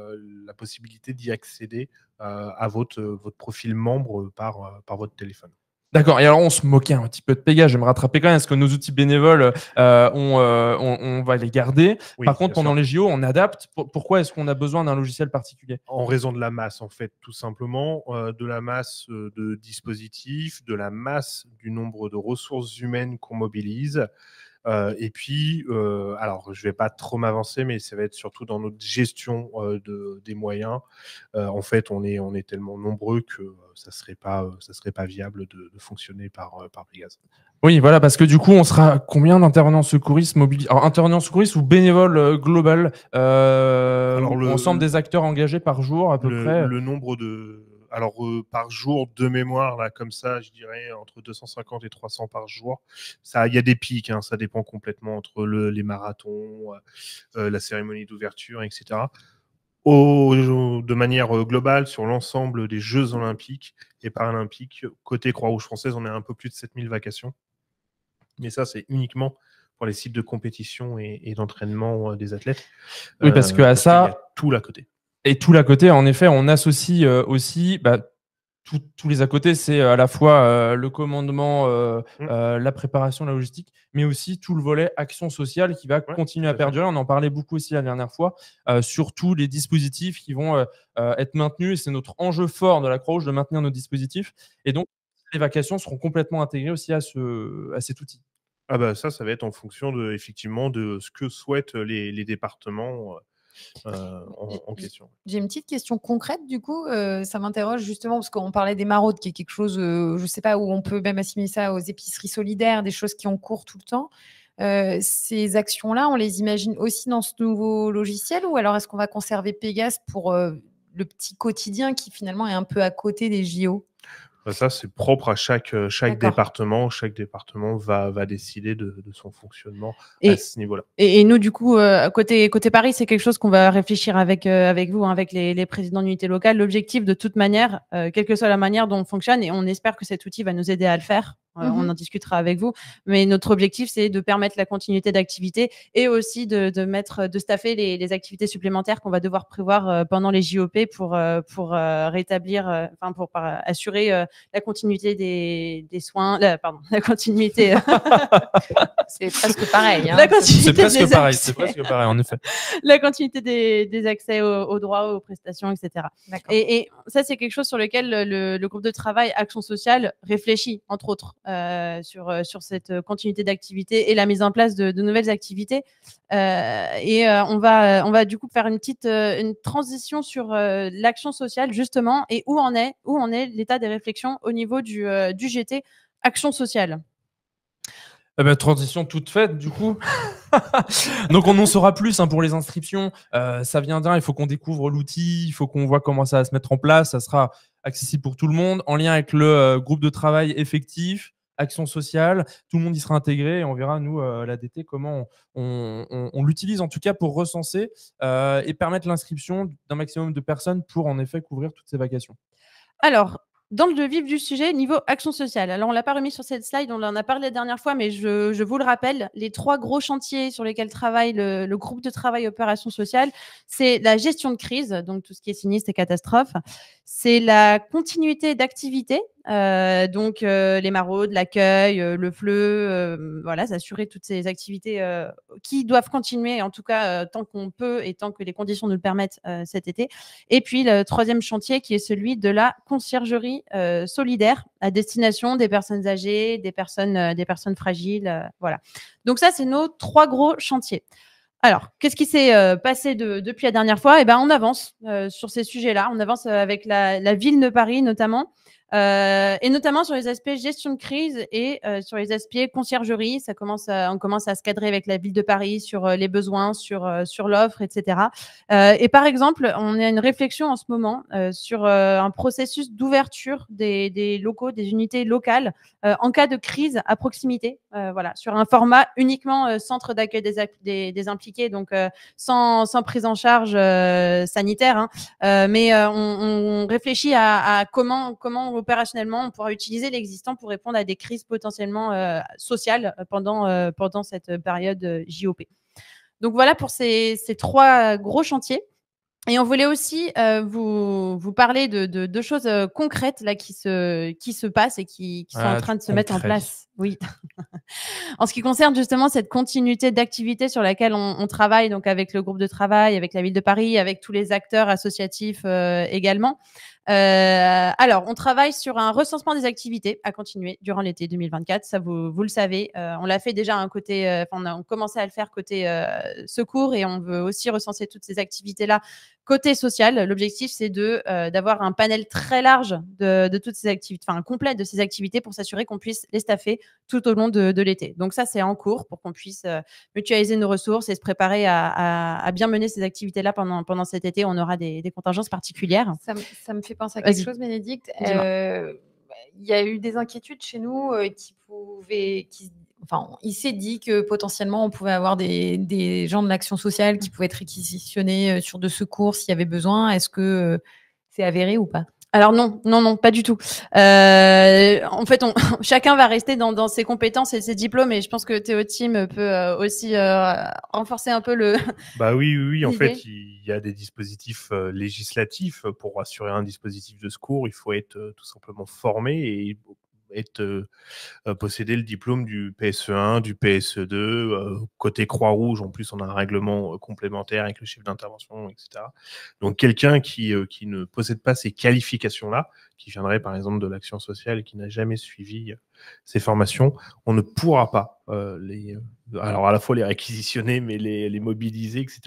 la possibilité d'y accéder à votre profil membre par votre téléphone. D'accord. Et alors, on se moquait un petit peu de Pégase. Je vais me rattraper quand même, parce que nos outils bénévoles, on va les garder. Oui, par contre, pendant les JO, on adapte. Pourquoi est-ce qu'on a besoin d'un logiciel particulier? En raison de la masse, en fait, tout simplement, de la masse de dispositifs, de la masse du nombre de ressources humaines qu'on mobilise. Et puis, alors je ne vais pas trop m'avancer, mais ça va être surtout dans notre gestion des moyens. En fait, on est tellement nombreux que ça serait pas viable de fonctionner par Pégase. Oui, voilà, parce que du coup, on sera combien d'intervenants secouristes mobilisés? Alors, intervenants secouristes ou bénévoles global, l'ensemble des acteurs engagés par jour à peu près? Le nombre par jour, de mémoire, là, comme ça, je dirais entre 250 et 300 par jour. Il y a des pics, hein, ça dépend complètement entre les marathons, la cérémonie d'ouverture, etc. De manière globale, sur l'ensemble des Jeux olympiques et paralympiques, côté Croix-Rouge française, on est à un peu plus de 7000 vacations. Mais ça, c'est uniquement pour les sites de compétition et d'entraînement des athlètes. Oui, parce que à ça, il y a tout à côté. Et tout à côté, en effet, on associe aussi tous les à côté, c'est à la fois le commandement, la préparation, la logistique, mais aussi tout le volet action sociale qui va continuer à perdurer. On en parlait beaucoup aussi la dernière fois, surtout les dispositifs qui vont être maintenus. C'est notre enjeu fort de la Croix-Rouge de maintenir nos dispositifs. Et donc, les vacations seront complètement intégrées aussi à cet outil. Ah bah ça va être en fonction effectivement de ce que souhaitent les départements en question. J'ai une petite question concrète du coup, ça m'interroge justement parce qu'on parlait des maraudes qui est quelque chose, je ne sais pas, où on peut même assimiler ça aux épiceries solidaires, des choses qui ont cours tout le temps. Ces actions-là, on les imagine aussi dans ce nouveau logiciel ou alors est-ce qu'on va conserver Pégase pour le petit quotidien qui finalement est un peu à côté des JO? Ça, c'est propre à chaque département. Chaque département va décider de son fonctionnement à ce niveau-là. Et nous, du coup, côté Paris, c'est quelque chose qu'on va réfléchir avec vous, hein, avec les présidents d'unités locales. L'objectif, de toute manière, quelle que soit la manière dont on fonctionne, et on espère que cet outil va nous aider à le faire, on en discutera avec vous. Mais notre objectif, c'est de permettre la continuité d'activité et aussi de staffer les activités supplémentaires qu'on va devoir prévoir pendant les JOP pour rétablir, pour assurer la continuité des soins, la continuité. C'est presque pareil. Hein. C'est presque pareil, en effet. La continuité des accès aux droits, aux prestations, etc. Et ça, c'est quelque chose sur lequel le groupe de travail Action sociale réfléchit, entre autres, sur cette continuité d'activité et la mise en place de nouvelles activités. On va du coup faire une transition sur l'action sociale, justement, et où en est l'état des réflexions au niveau du GT Action sociale. Transition toute faite, du coup. Donc, on en saura plus pour les inscriptions. Ça viendra, il faut qu'on découvre l'outil, il faut qu'on voit comment ça va se mettre en place. Ça sera accessible pour tout le monde, en lien avec le groupe de travail effectif, action sociale. Tout le monde y sera intégré et on verra, nous, l'ADT, comment on l'utilise, en tout cas, pour recenser et permettre l'inscription d'un maximum de personnes pour, en effet, couvrir toutes ces vacations. Alors, dans le vif du sujet, niveau action sociale. Alors, on ne l'a pas remis sur cette slide, on en a parlé la dernière fois, mais je vous le rappelle, les 3 gros chantiers sur lesquels travaille le groupe de travail opération sociale, c'est la gestion de crise, donc tout ce qui est sinistre et catastrophe. C'est la continuité d'activité, donc les maraudes, l'accueil, le FLE, voilà, s'assurer toutes ces activités qui doivent continuer, en tout cas tant qu'on peut et tant que les conditions nous le permettent cet été. Et puis le 3e chantier qui est celui de la conciergerie solidaire à destination des personnes âgées, des personnes fragiles, voilà. Donc ça, c'est nos 3 gros chantiers. Alors, qu'est-ce qui s'est passé depuis la dernière fois ? On avance sur ces sujets-là. On avance avec la ville de Paris notamment. Et notamment sur les aspects gestion de crise et sur les aspects conciergerie. On commence à se cadrer avec la ville de Paris sur les besoins, sur l'offre, etc. Et par exemple, on a une réflexion en ce moment sur un processus d'ouverture des locaux, des unités locales en cas de crise à proximité. Voilà, sur un format uniquement centre d'accueil des impliqués, donc sans prise en charge sanitaire. Hein. Mais on réfléchit à comment opérationnellement on pourra utiliser l'existant pour répondre à des crises potentiellement sociales pendant cette période JOP. Donc voilà pour ces 3 gros chantiers. Et on voulait aussi vous parler de choses concrètes là qui se passent et qui sont en train de se mettre en place. Oui. En ce qui concerne justement cette continuité d'activité sur laquelle on travaille, donc avec le groupe de travail, avec la ville de Paris, avec tous les acteurs associatifs également. Alors, on travaille sur un recensement des activités à continuer durant l'été 2024. Ça, vous le savez. On l'a fait déjà on a commencé à le faire côté secours et on veut aussi recenser toutes ces activités-là côté social. L'objectif, c'est d'avoir un panel très large de toutes ces activités, complet de ces activités pour s'assurer qu'on puisse les staffer tout au long de de l'été. Donc ça, c'est en cours pour qu'on puisse mutualiser nos ressources et se préparer à bien mener ces activités-là pendant cet été. On aura des contingences particulières. Ça me fait penser à quelque Vas-y. chose, Bénédicte. Dis-moi. Il y a eu des inquiétudes chez nous enfin, il s'est dit que potentiellement on pouvait avoir des gens de l'action sociale qui pouvaient être réquisitionnés sur de secours s'il y avait besoin. Est-ce que c'est avéré ou pas? Alors non, pas du tout. En fait, chacun va rester dans ses compétences et ses diplômes, et je pense que Théo Team peut aussi renforcer un peu le. Bah oui. En l'idée. fait, il y a des dispositifs législatifs pour assurer un dispositif de secours. Il faut être tout simplement formé et posséder le diplôme du PSE1, du PSE2. Côté Croix-Rouge, en plus, on a un règlement complémentaire avec le chef d'intervention, etc. Donc, quelqu'un qui ne possède pas ces qualifications-là, qui viendrait par exemple de l'action sociale et qui n'a jamais suivi ces formations, on ne pourra pas alors à la fois les réquisitionner, mais les mobiliser, etc.,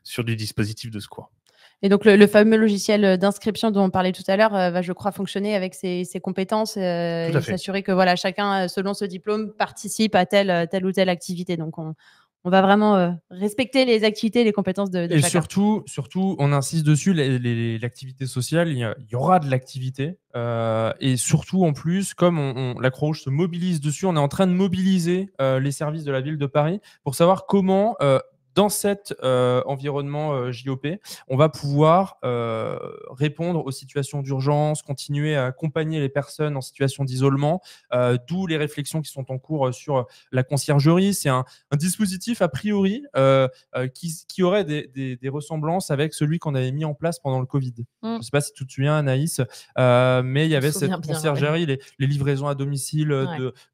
sur du dispositif de secours. Et donc, le fameux logiciel d'inscription dont on parlait tout à l'heure va, je crois, fonctionner avec ses compétences et s'assurer que voilà, chacun, selon ce diplôme, participe à telle ou telle activité. Donc, on va vraiment respecter les activités et les compétences de Et chacun. surtout, on insiste dessus, l'activité sociale, il y aura de l'activité. Et surtout, en plus, comme la Croix-Rouge se mobilise dessus, on est en train de mobiliser les services de la ville de Paris pour savoir comment dans cet environnement JOP, on va pouvoir répondre aux situations d'urgence, continuer à accompagner les personnes en situation d'isolement, d'où les réflexions qui sont en cours sur la conciergerie. C'est un dispositif a priori qui aurait des ressemblances avec celui qu'on avait mis en place pendant le Covid. Je ne sais pas si tu te souviens, Anaïs, mais il y avait cette conciergerie, les livraisons à domicile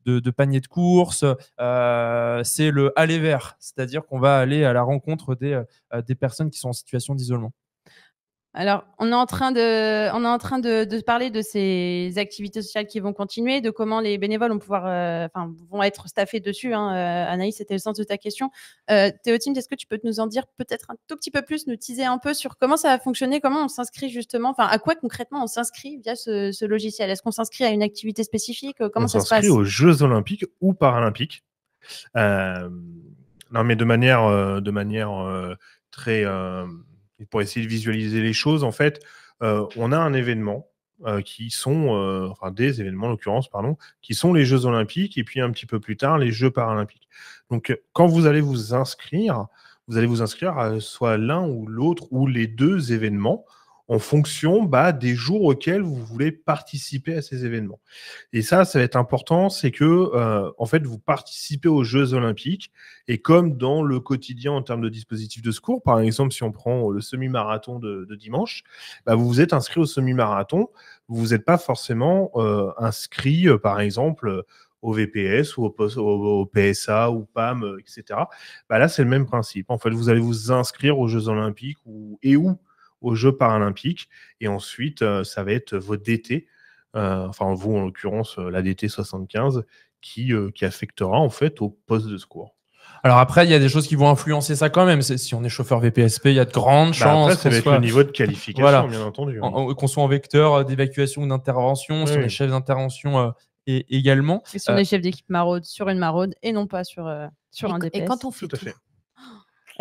de paniers de courses. C'est le aller vers, c'est-à-dire qu'on va aller à la rencontre des personnes qui sont en situation d'isolement. Alors, on est en train de parler de ces activités sociales qui vont continuer, de comment les bénévoles vont être staffés dessus. Anaïs, c'était le sens de ta question. Théo Team, est-ce que tu peux nous en dire peut-être un tout petit peu plus, nous teaser un peu sur comment ça va fonctionner, comment on s'inscrit justement, enfin, à quoi concrètement on s'inscrit via ce logiciel? Est-ce qu'on s'inscrit à une activité spécifique? Comment ça se passe? On s'inscrit aux Jeux Olympiques ou Paralympiques. Non, mais de manière très... pour essayer de visualiser les choses, en fait, on a un événement qui sont, des événements en l'occurrence, pardon, qui sont les Jeux Olympiques et puis un petit peu plus tard, les Jeux Paralympiques. Donc, quand vous allez vous inscrire à soit l'un ou l'autre ou les deux événements en fonction des jours auxquels vous voulez participer à ces événements. Et ça va être important, c'est que en fait, vous participez aux Jeux Olympiques et comme dans le quotidien en termes de dispositifs de secours, par exemple, si on prend le semi-marathon de dimanche, vous vous êtes inscrit au semi-marathon, vous n'êtes pas forcément inscrit, par exemple, au VPS ou au PSA ou PAM, etc. Là, c'est le même principe. En fait, vous allez vous inscrire aux Jeux Olympiques ou aux Jeux Paralympiques et ensuite, ça va être vos DT, vous en l'occurrence la DT 75 qui affectera en fait au poste de secours. Alors après, il y a des choses qui vont influencer ça quand même. Si on est chauffeur VPSP, il y a de grandes chances. Après, ça va être le niveau de qualification, bien entendu. Qu'on soit en vecteur d'évacuation ou d'intervention, si on est chef d'intervention également. Et si on est chef d'équipe maraude sur une maraude et non pas sur un DPS. Et quand on fait tout à fait.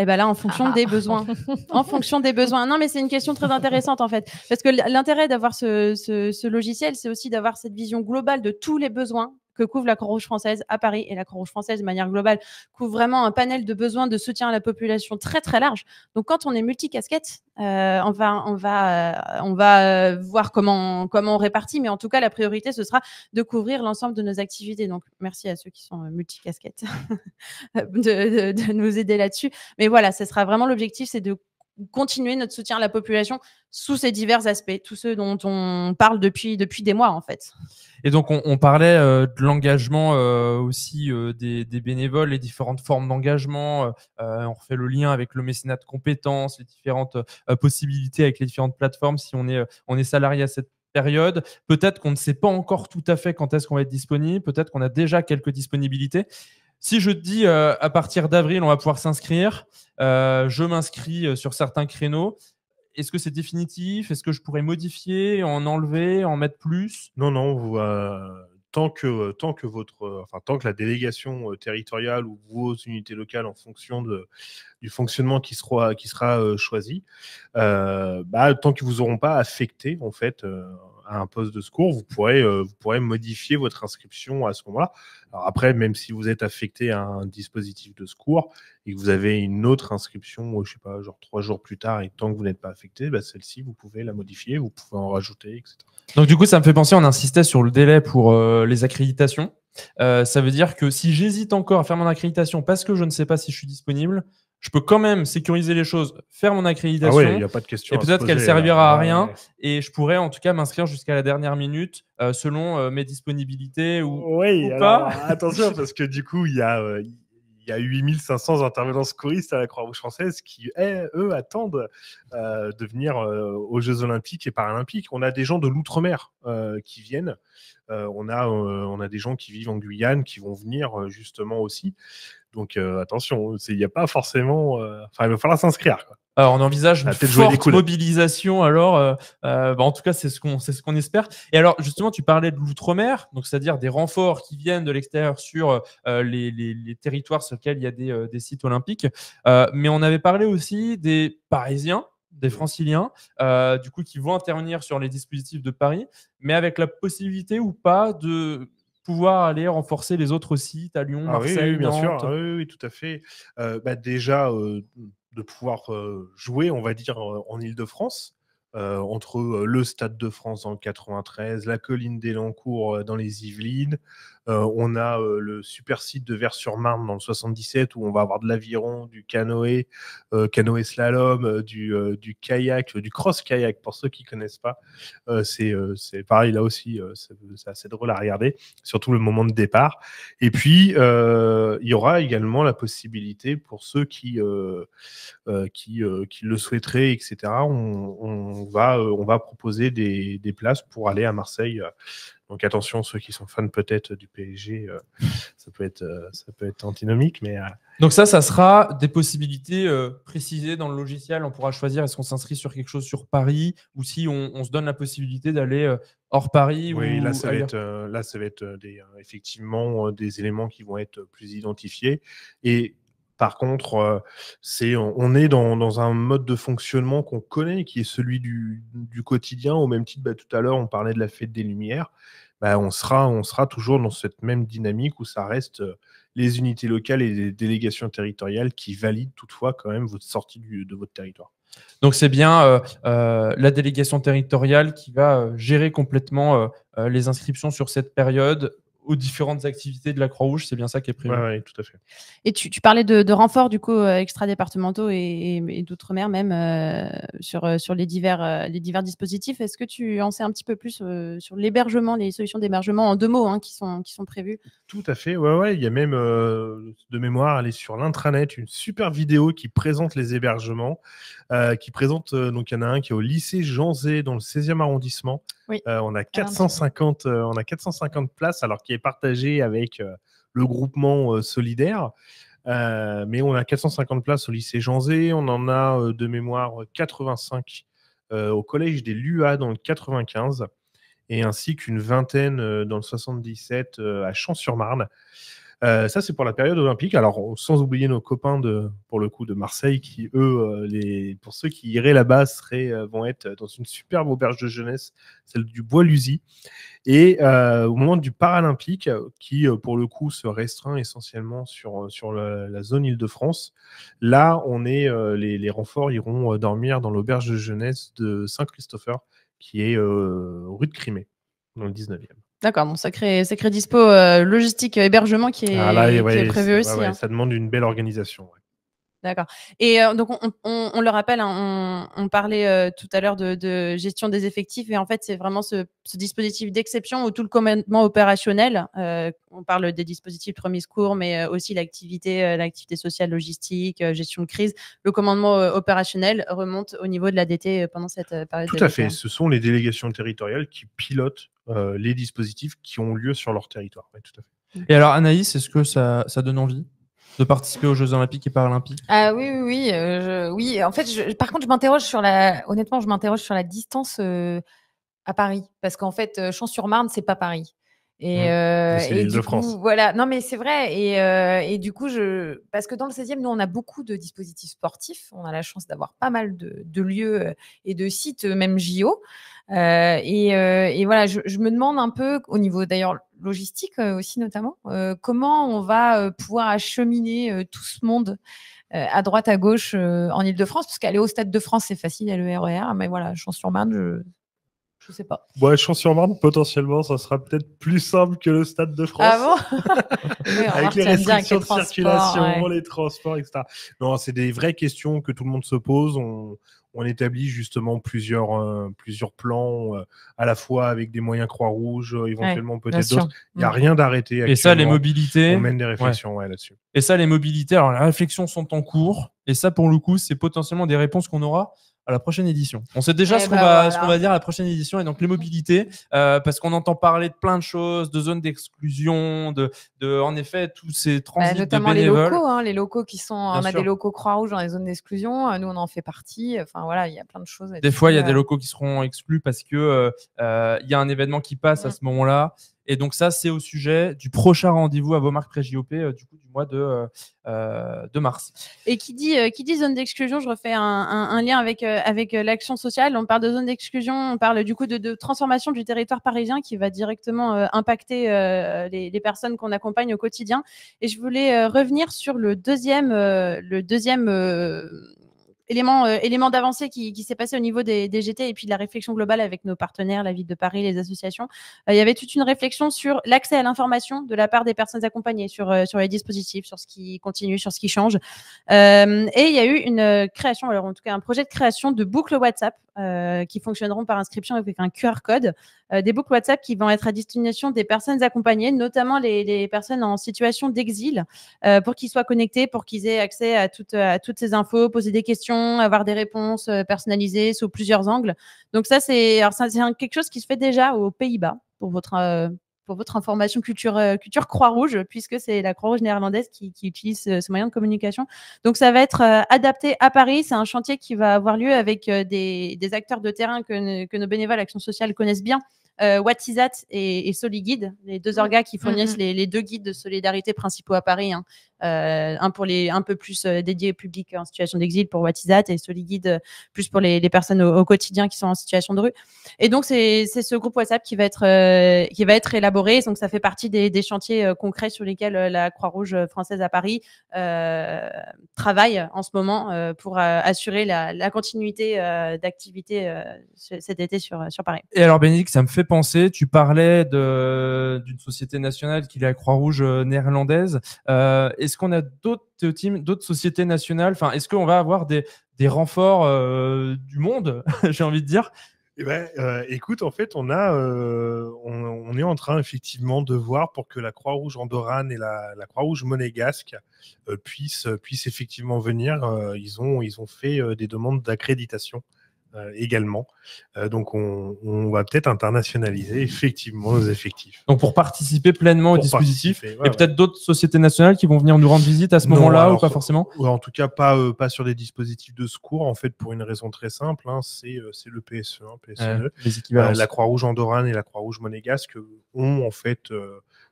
Et là, en fonction des besoins. En fonction des besoins. Non, mais c'est une question très intéressante, en fait. Parce que l'intérêt d'avoir ce logiciel, c'est aussi d'avoir cette vision globale de tous les besoins que couvre la Croix-Rouge française à Paris. Et la Croix-Rouge française, de manière globale, couvre vraiment un panel de besoins de soutien à la population très, très large. Donc, quand on est multicasquette, on va voir comment on répartit. Mais en tout cas, la priorité, ce sera de couvrir l'ensemble de nos activités. Donc, merci à ceux qui sont multicasquettes de nous aider là-dessus. Mais voilà, ce sera vraiment l'objectif, c'est de continuer notre soutien à la population sous ces divers aspects, tous ceux dont on parle depuis des mois, en fait. Et donc, on parlait de l'engagement aussi des bénévoles, les différentes formes d'engagement. On refait le lien avec le mécénat de compétences, les différentes possibilités avec les différentes plateformes si on est salarié à cette période. Peut-être qu'on ne sait pas encore tout à fait quand est-ce qu'on va être disponible. Peut-être qu'on a déjà quelques disponibilités. Si je te dis à partir d'avril, on va pouvoir s'inscrire, je m'inscris sur certains créneaux. Est-ce que c'est définitif? Est-ce que je pourrais modifier, en enlever, en mettre plus? Non, tant que la délégation territoriale ou vos unités locales, en fonction du fonctionnement qui sera choisi, tant qu'ils vous auront pas affecté en fait à un poste de secours, vous pourrez modifier votre inscription à ce moment-là. Alors après, même si vous êtes affecté à un dispositif de secours et que vous avez une autre inscription, je sais pas, genre 3 jours plus tard, et tant que vous n'êtes pas affecté, celle-ci, vous pouvez la modifier, vous pouvez en rajouter, etc. Donc du coup, ça me fait penser, on insistait sur le délai pour les accréditations. Ça veut dire que si j'hésite encore à faire mon accréditation parce que je ne sais pas si je suis disponible, je peux quand même sécuriser les choses, faire mon accréditation. Ah ouais, il n'y a pas de question. Et peut-être qu'elle servira à rien. Et je pourrais en tout cas m'inscrire jusqu'à la dernière minute selon mes disponibilités ou pas. Attention, parce que du coup, il y a 8500 intervenants secouristes à la Croix-Rouge française qui, eux, attendent de venir aux Jeux Olympiques et Paralympiques. On a des gens de l'outre-mer qui viennent. On a des gens qui vivent en Guyane qui vont venir justement aussi. Donc attention, il n'y a pas forcément. Il va falloir s'inscrire, quoi. Alors, on envisage une forte mobilisation. Alors, en tout cas, c'est ce qu'on espère. Et alors, justement, tu parlais de l'outre-mer, donc c'est-à-dire des renforts qui viennent de l'extérieur sur les territoires sur lesquels il y a des sites olympiques. Mais on avait parlé aussi des Parisiens, des Franciliens, du coup, qui vont intervenir sur les dispositifs de Paris, mais avec la possibilité ou pas de pouvoir aller renforcer les autres sites à Lyon, Marseille, oui, bien Nantes. sûr. Oui, tout à fait. Déjà, de pouvoir jouer, on va dire, en Île-de-France, entre le Stade de France dans le 93, la colline d'Elancourt dans les Yvelines. On a le super site de Vers-sur-Marne dans le 77 où on va avoir de l'aviron, du canoë, canoë slalom, du kayak, du cross-kayak pour ceux qui ne connaissent pas. C'est pareil, là aussi, c'est assez drôle à regarder, surtout le moment de départ. Et puis, il y aura également la possibilité pour ceux qui le souhaiteraient, etc. On va proposer des places pour aller à Marseille. Donc attention, ceux qui sont fans peut-être du PSG, ça peut être antinomique, mais donc ça sera des possibilités précisées dans le logiciel. On pourra choisir est-ce qu'on s'inscrit sur quelque chose sur Paris ou si on se donne la possibilité d'aller hors Paris. Oui, ou là ça va ailleurs. être effectivement des éléments qui vont être plus identifiés. Et par contre, on est dans un mode de fonctionnement qu'on connaît, qui est celui du quotidien. Au même titre, tout à l'heure, on parlait de la fête des Lumières. On sera toujours dans cette même dynamique où ça reste les unités locales et les délégations territoriales qui valident toutefois quand même votre sortie de votre territoire. Donc c'est bien la délégation territoriale qui va gérer complètement les inscriptions sur cette période aux différentes activités de la Croix-Rouge, c'est bien ça qui est prévu. Oui, tout à fait. Et tu parlais de renforts du coup extra-départementaux et d'outre-mer même sur les divers dispositifs. Est-ce que tu en sais un petit peu plus sur l'hébergement, les solutions d'hébergement en 2 mots qui sont prévues? Tout à fait, ouais. Il y a même de mémoire, aller sur l'intranet, une super vidéo qui présente les hébergements, donc il y en a un qui est au lycée Jean Zay dans le 16e arrondissement. Oui. On a 450 places, alors qui est partagé avec le groupement solidaire. Mais on a 450 places au lycée Jean Zay, on en a de mémoire 85 au collège des Luas dans le 95, et ainsi qu'une vingtaine dans le 77 à Champs-sur-Marne. Ça, c'est pour la période olympique. Alors, sans oublier nos copains pour le coup de Marseille, qui eux, pour ceux qui iraient là-bas, vont être dans une superbe auberge de jeunesse, celle du Bois-Luzy. Et au moment du Paralympique, qui pour le coup se restreint essentiellement sur la zone Île-de-France, là, les renforts iront dormir dans l'auberge de jeunesse de Saint-Christopher, qui est rue de Crimée, dans le 19e. D'accord, bon, sacré dispo logistique, hébergement qui est prévu aussi. Ouais, ça demande une belle organisation. Ouais. D'accord. Et donc, on le rappelle, on parlait tout à l'heure de gestion des effectifs, et en fait, c'est vraiment ce dispositif d'exception où tout le commandement opérationnel, on parle des dispositifs de premier secours, mais aussi l'activité sociale, logistique, gestion de crise, le commandement opérationnel remonte au niveau de l'ADT pendant cette période. Tout à fait. Ce sont les délégations territoriales qui pilotent les dispositifs qui ont lieu sur leur territoire. Ouais, tout à fait. Et alors, Anaïs, est-ce que ça donne envie de participer aux Jeux Olympiques et Paralympiques? Ah oui. Oui. En fait, par contre, honnêtement, je m'interroge sur la distance à Paris, parce qu'en fait, Champs-sur-Marne, c'est pas Paris. Et du l'Île-de-France. coup, voilà. Non, mais c'est vrai. Et du coup, parce que dans le 16e, nous, on a beaucoup de dispositifs sportifs. On a la chance d'avoir pas mal de lieux et de sites, même JO. Et voilà, je me demande un peu, au niveau d'ailleurs logistique aussi notamment, comment on va pouvoir acheminer tout ce monde à droite, à gauche en Île-de-France, parce qu'aller au Stade de France, c'est facile, le RER, mais voilà, Champs-sur-Marne, je sais pas. Ouais, Champs-sur-Marne, potentiellement, ça sera peut-être plus simple que le Stade de France. Ah bon? Oui, Avec les remarque, tu vas me dire, avec restrictions les de transports, circulation, ouais. les transports, etc. Non, c'est des vraies questions que tout le monde se pose. On établit justement plusieurs plans, à la fois avec des moyens Croix-Rouge, éventuellement bien peut-être sûr. d'autres. Il n'y a rien d'arrêté Et ça, les actuellement. mobilités. On mène des Ouais. réflexions là-dessus. Et ça, les mobilités, alors les réflexions sont en cours. Et ça, pour le coup, c'est potentiellement des réponses qu'on aura à la prochaine édition. On sait déjà ce qu'on va dire à la prochaine édition. Et donc, les mobilités, parce qu'on entend parler de plein de choses, de zones d'exclusion, en effet, tous ces transits de notamment bénévoles. les locaux qui sont. Bien On a sûr. des locaux Croix-Rouge dans les zones d'exclusion. Nous, on en fait partie. Enfin, voilà, il y a plein de choses. Des fois, il y a des locaux qui seront exclus parce que il y a un événement qui passe à ce moment-là. Et donc ça, c'est au sujet du prochain rendez-vous à vos marques pré-JOP du mois de mars. Et qui dit zone d'exclusion, je refais un lien avec l'action sociale. On parle de zone d'exclusion, on parle du coup de transformation du territoire parisien qui va directement impacter les personnes qu'on accompagne au quotidien. Et je voulais revenir sur le deuxième élément d'avancée qui s'est passé au niveau des GT et puis de la réflexion globale avec nos partenaires, la ville de Paris, les associations. Il y avait toute une réflexion sur l'accès à l'information de la part des personnes accompagnées sur les dispositifs, sur ce qui continue, sur ce qui change. Et il y a eu une création, alors en tout cas un projet de création de boucles WhatsApp qui fonctionneront par inscription avec un QR code. Des boucles WhatsApp qui vont être à destination des personnes accompagnées, notamment les personnes en situation d'exil, pour qu'ils soient connectés, pour qu'ils aient accès à toutes ces infos, poser des questions, avoir des réponses personnalisées sous plusieurs angles. Donc ça, c'est quelque chose qui se fait déjà aux Pays-Bas, pour votre information culture Croix-Rouge, puisque c'est la Croix-Rouge néerlandaise qui utilise ce moyen de communication. Donc ça va être adapté à Paris. C'est un chantier qui va avoir lieu avec des acteurs de terrain que nos bénévoles Action sociale connaissent bien. Watisat et Soliguide, les deux orgas qui fournissent les deux guides de solidarité principaux à Paris. Un pour les un peu plus dédié au public en situation d'exil pour Watisat et Soliguide plus pour les personnes au quotidien qui sont en situation de rue. Et donc c'est ce groupe WhatsApp qui va être élaboré. Donc ça fait partie des chantiers concrets sur lesquels la Croix-Rouge française à Paris travaille en ce moment pour assurer la continuité d'activité cet été sur Paris. Et alors Bénédicte, ça me fait penser, tu parlais d'une société nationale qui est la Croix-Rouge néerlandaise. Est-ce qu'on a d'autres teams, d'autres sociétés nationales? Enfin, est-ce qu'on va avoir des renforts du monde, j'ai envie de dire? Eh ben, écoute, en fait, on est en train effectivement de voir pour que la Croix-Rouge andorrane et la Croix-Rouge monégasque puissent effectivement venir. Ils ont fait des demandes d'accréditation également. Donc, on va peut-être internationaliser effectivement nos effectifs. Donc, pour participer pleinement au dispositif, ouais, et peut-être d'autres sociétés nationales qui vont venir nous rendre visite à ce moment-là ou pas forcément? En tout cas, pas sur des dispositifs de secours, en fait, pour une raison très simple, c'est le PSE1, PSE2. Les équivalences. La Croix-Rouge andorrane et la Croix-Rouge monégasque ont en fait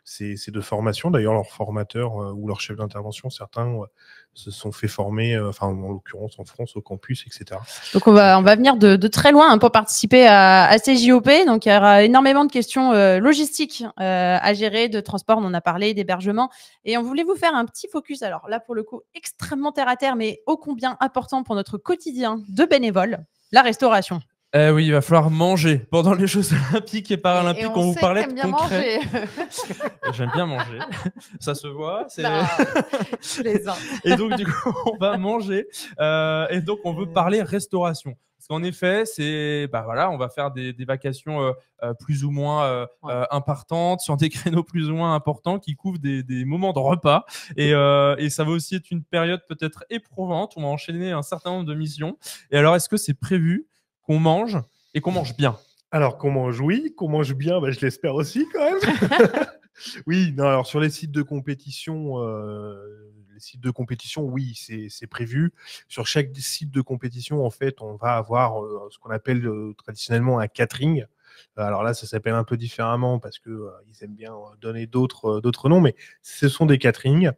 ces deux formations. D'ailleurs, leurs formateurs ou leurs chefs d'intervention, certains se sont fait former, en l'occurrence en France, au campus, etc. Donc on va venir de très loin pour participer à ces JOP. Donc il y aura énormément de questions logistiques à gérer, de transport, on en a parlé, d'hébergement. Et on voulait vous faire un petit focus, alors là pour le coup extrêmement terre à terre, mais ô combien important pour notre quotidien de bénévoles, la restauration. Oui, il va falloir manger pendant les Jeux Olympiques et Paralympiques. Et on vous parlait de bien concret. manger. J'aime bien manger. Ça se voit. Et donc, du coup, on va manger. Et donc, on veut parler restauration. Parce qu'en effet, on va faire des vacations plus ou moins importantes, sur des créneaux plus ou moins importants qui couvrent des moments de repas. Et ça va aussi être une période peut-être éprouvante. On va enchaîner un certain nombre de missions. Et alors, est-ce que c'est prévu qu'on mange et qu'on mange bien? Alors, qu'on mange, oui. Qu'on mange bien, je l'espère aussi, quand même. Oui, non, alors sur les sites de compétition, oui, c'est prévu. Sur chaque site de compétition, en fait, on va avoir ce qu'on appelle traditionnellement un catering. Alors là, ça s'appelle un peu différemment parce que ils aiment bien donner d'autres noms, mais ce sont des caterings.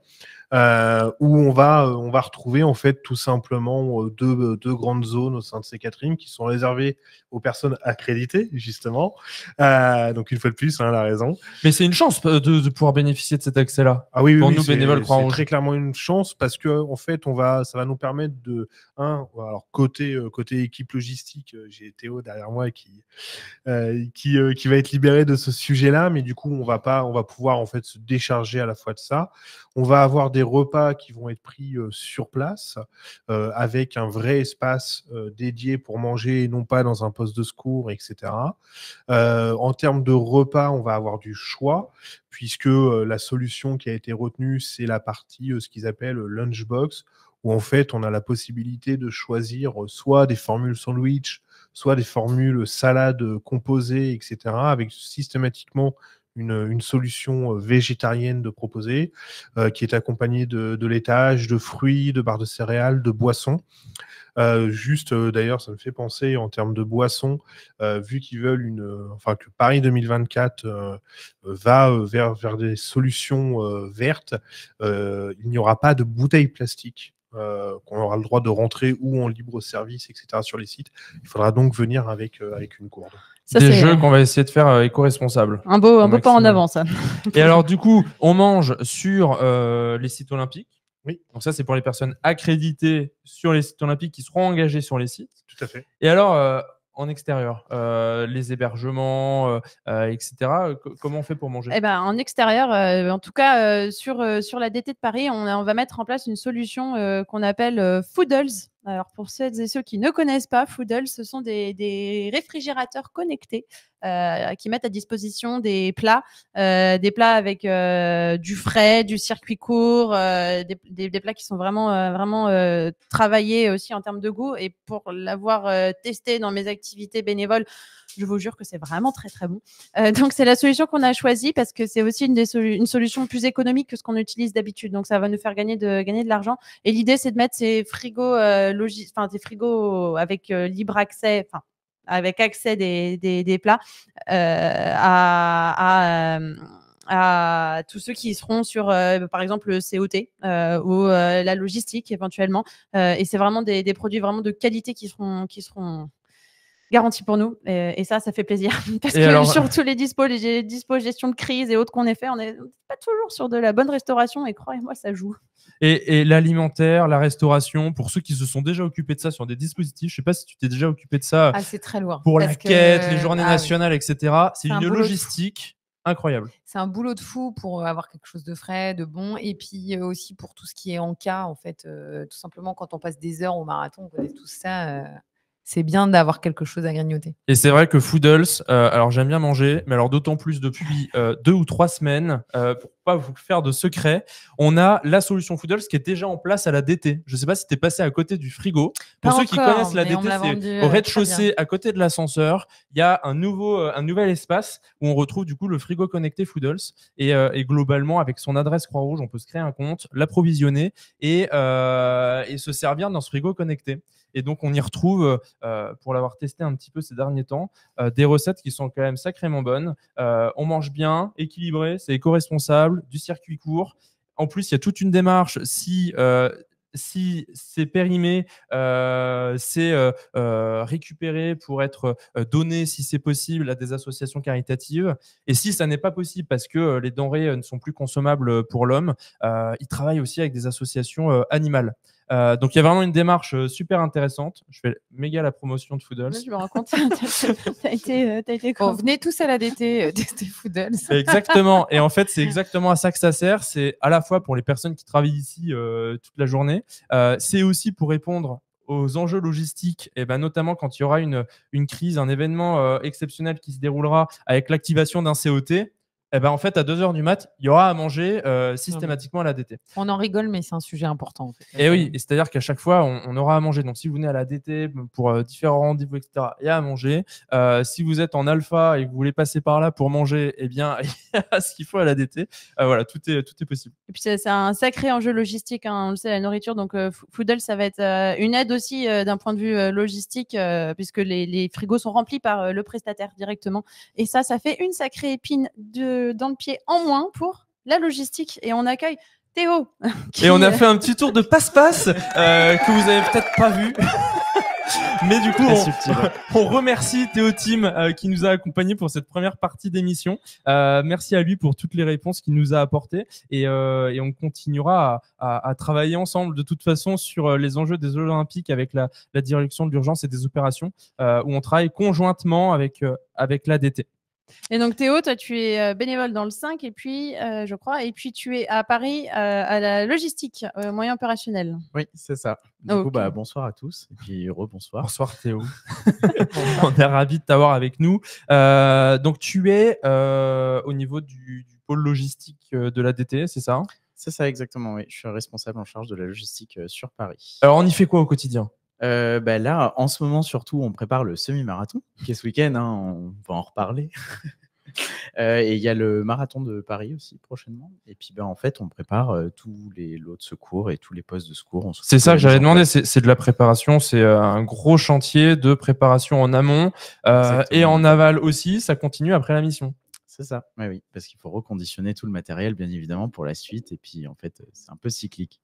Où on va retrouver en fait tout simplement deux grandes zones au sein de ces caterings qui sont réservées aux personnes accréditées justement. Donc une fois de plus, la raison. Mais c'est une chance de pouvoir bénéficier de cet accès-là. Ah oui, Pour oui, nous, bénévoles c'est Croix-Rouge. très clairement une chance parce que en fait, ça va nous permettre alors côté équipe logistique, j'ai Théo derrière moi qui va être libéré de ce sujet-là, mais du coup, on va pouvoir en fait se décharger à la fois de ça. On va avoir des repas qui vont être pris sur place avec un vrai espace dédié pour manger et non pas dans un poste de secours, etc. En termes de repas, on va avoir du choix puisque la solution qui a été retenue, c'est la partie, ce qu'ils appellent lunchbox, où en fait, on a la possibilité de choisir soit des formules sandwich, soit des formules salades composées, etc., avec systématiquement une solution végétarienne de proposer, qui est accompagnée de laitage, de fruits, de barres de céréales, de boissons. D'ailleurs, ça me fait penser en termes de boissons, vu qu'ils veulent que Paris 2024 va vers des solutions vertes, il n'y aura pas de bouteilles plastiques. Qu'on aura le droit de rentrer ou en libre service, etc. sur les sites. Il faudra donc venir avec une gourde. Des jeux qu'on va essayer de faire éco-responsables. Un beau pas en avant, ça. Et alors, du coup, on mange sur les sites olympiques. Oui. Donc ça, c'est pour les personnes accréditées sur les sites olympiques qui seront engagées sur les sites. Tout à fait. Et alors, en extérieur, les hébergements, etc. Comment on fait pour manger? En extérieur, en tout cas sur la DT de Paris, on va mettre en place une solution qu'on appelle Foodles. Alors pour celles et ceux qui ne connaissent pas, Foodles, ce sont des réfrigérateurs connectés qui mettent à disposition des plats avec du frais, du circuit court, des plats qui sont vraiment travaillés aussi en termes de goût. Et pour l'avoir testé dans mes activités bénévoles, je vous jure que c'est vraiment très très bon. Donc c'est la solution qu'on a choisie parce que c'est aussi une solution plus économique que ce qu'on utilise d'habitude. Donc ça va nous faire gagner de l'argent. Et l'idée c'est de mettre ces frigos des frigos avec libre accès, avec accès des plats à tous ceux qui seront sur, par exemple, le COT ou la logistique éventuellement. Et c'est vraiment des produits vraiment de qualité qui seront garantis pour nous. Et ça fait plaisir. Parce que sur tous les dispos gestion de crise et autres qu'on ait fait, on n'est pas toujours sur de la bonne restauration. Et croyez-moi, ça joue. Et l'alimentaire, la restauration, pour ceux qui se sont déjà occupés de ça sur des dispositifs, je ne sais pas si tu t'es déjà occupé de ça c'est très lourd. Pour la quête, les journées nationales, etc. C'est une logistique incroyable. C'est un boulot de fou pour avoir quelque chose de frais, de bon, et puis aussi pour tout ce qui est en cas, en fait. Tout simplement, quand on passe des heures au marathon, on connaît tout ça. C'est bien d'avoir quelque chose à grignoter. Et c'est vrai que Foodles, alors j'aime bien manger, mais alors d'autant plus depuis 2 ou 3 semaines, pour pas vous faire de secret, on a la solution Foodles qui est déjà en place à la DT. Je ne sais pas si tu es passé à côté du frigo. Pour ceux qui connaissent la DT, c'est au rez-de-chaussée, à côté de l'ascenseur. Il y a un nouvel espace où on retrouve du coup le frigo connecté Foodles. Et globalement, avec son adresse Croix-Rouge, on peut se créer un compte, l'approvisionner et se servir dans ce frigo connecté. Et donc, on y retrouve, pour l'avoir testé un petit peu ces derniers temps, des recettes qui sont quand même sacrément bonnes. On mange bien, équilibré, c'est éco-responsable, du circuit court. En plus, il y a toute une démarche si c'est périmé, c'est récupéré pour être donné, si c'est possible, à des associations caritatives. Et si ça n'est pas possible parce que les denrées ne sont plus consommables pour l'homme, ils travaillent aussi avec des associations animales. Donc, il y a vraiment une démarche super intéressante. Je fais méga la promotion de Foodles. Je me rends compte. T'as été bon, venez tous à la DT tester Foodles. Exactement. Et en fait, c'est exactement à ça que ça sert. C'est à la fois pour les personnes qui travaillent ici toute la journée. C'est aussi pour répondre aux enjeux logistiques, et notamment quand il y aura une crise, un événement exceptionnel qui se déroulera avec l'activation d'un COT. Eh ben, en fait, à 2h du mat, il y aura à manger systématiquement à l'ADT. On en rigole, mais c'est un sujet important. En fait. Et oui, et c'est-à-dire qu'à chaque fois, on aura à manger. Donc, si vous venez à l'ADT pour différents rendez-vous, etc., il y a à manger. Si vous êtes en alpha et que vous voulez passer par là pour manger, eh bien, il y a ce qu'il faut à l'ADT. Voilà, tout est possible. Et puis, c'est un sacré enjeu logistique, hein, on le sait, la nourriture. Donc, Foodle, ça va être une aide aussi d'un point de vue logistique, puisque les frigos sont remplis par le prestataire directement. Et ça fait une sacrée épine dans le pied en moins pour la logistique. Et on accueille Théo. Et on a fait un petit tour de passe-passe que vous avez peut-être pas vu. Mais du coup, on remercie Théo Team qui nous a accompagnés pour cette première partie d'émission. Merci à lui pour toutes les réponses qu'il nous a apportées. Et on continuera à travailler ensemble de toute façon sur les enjeux des Jeux Olympiques avec la direction de l'urgence et des opérations où on travaille conjointement avec l'ADT. Et donc Théo, toi tu es bénévole dans le 5 et puis je crois, et puis tu es à Paris à la logistique, moyen opérationnel. Oui, c'est ça. Du coup, bonsoir à tous et puis rebonsoir. Bonsoir Théo. On est ravis de t'avoir avec nous. Donc tu es au niveau du pôle logistique de l'ADT, c'est ça? C'est ça exactement, oui. Je suis responsable en charge de la logistique sur Paris. Alors on y fait quoi au quotidien? Là, en ce moment, surtout, on prépare le semi-marathon, qui est ce week-end, hein, on va en reparler. Et il y a le marathon de Paris aussi, prochainement. Et puis, en fait, on prépare tous les lots de secours et tous les postes de secours. C'est ça que j'avais demandé, c'est de la préparation, c'est un gros chantier de préparation en amont et en aval aussi, ça continue après la mission. C'est ça, oui, parce qu'il faut reconditionner tout le matériel, bien évidemment, pour la suite. Et puis, en fait, c'est un peu cyclique.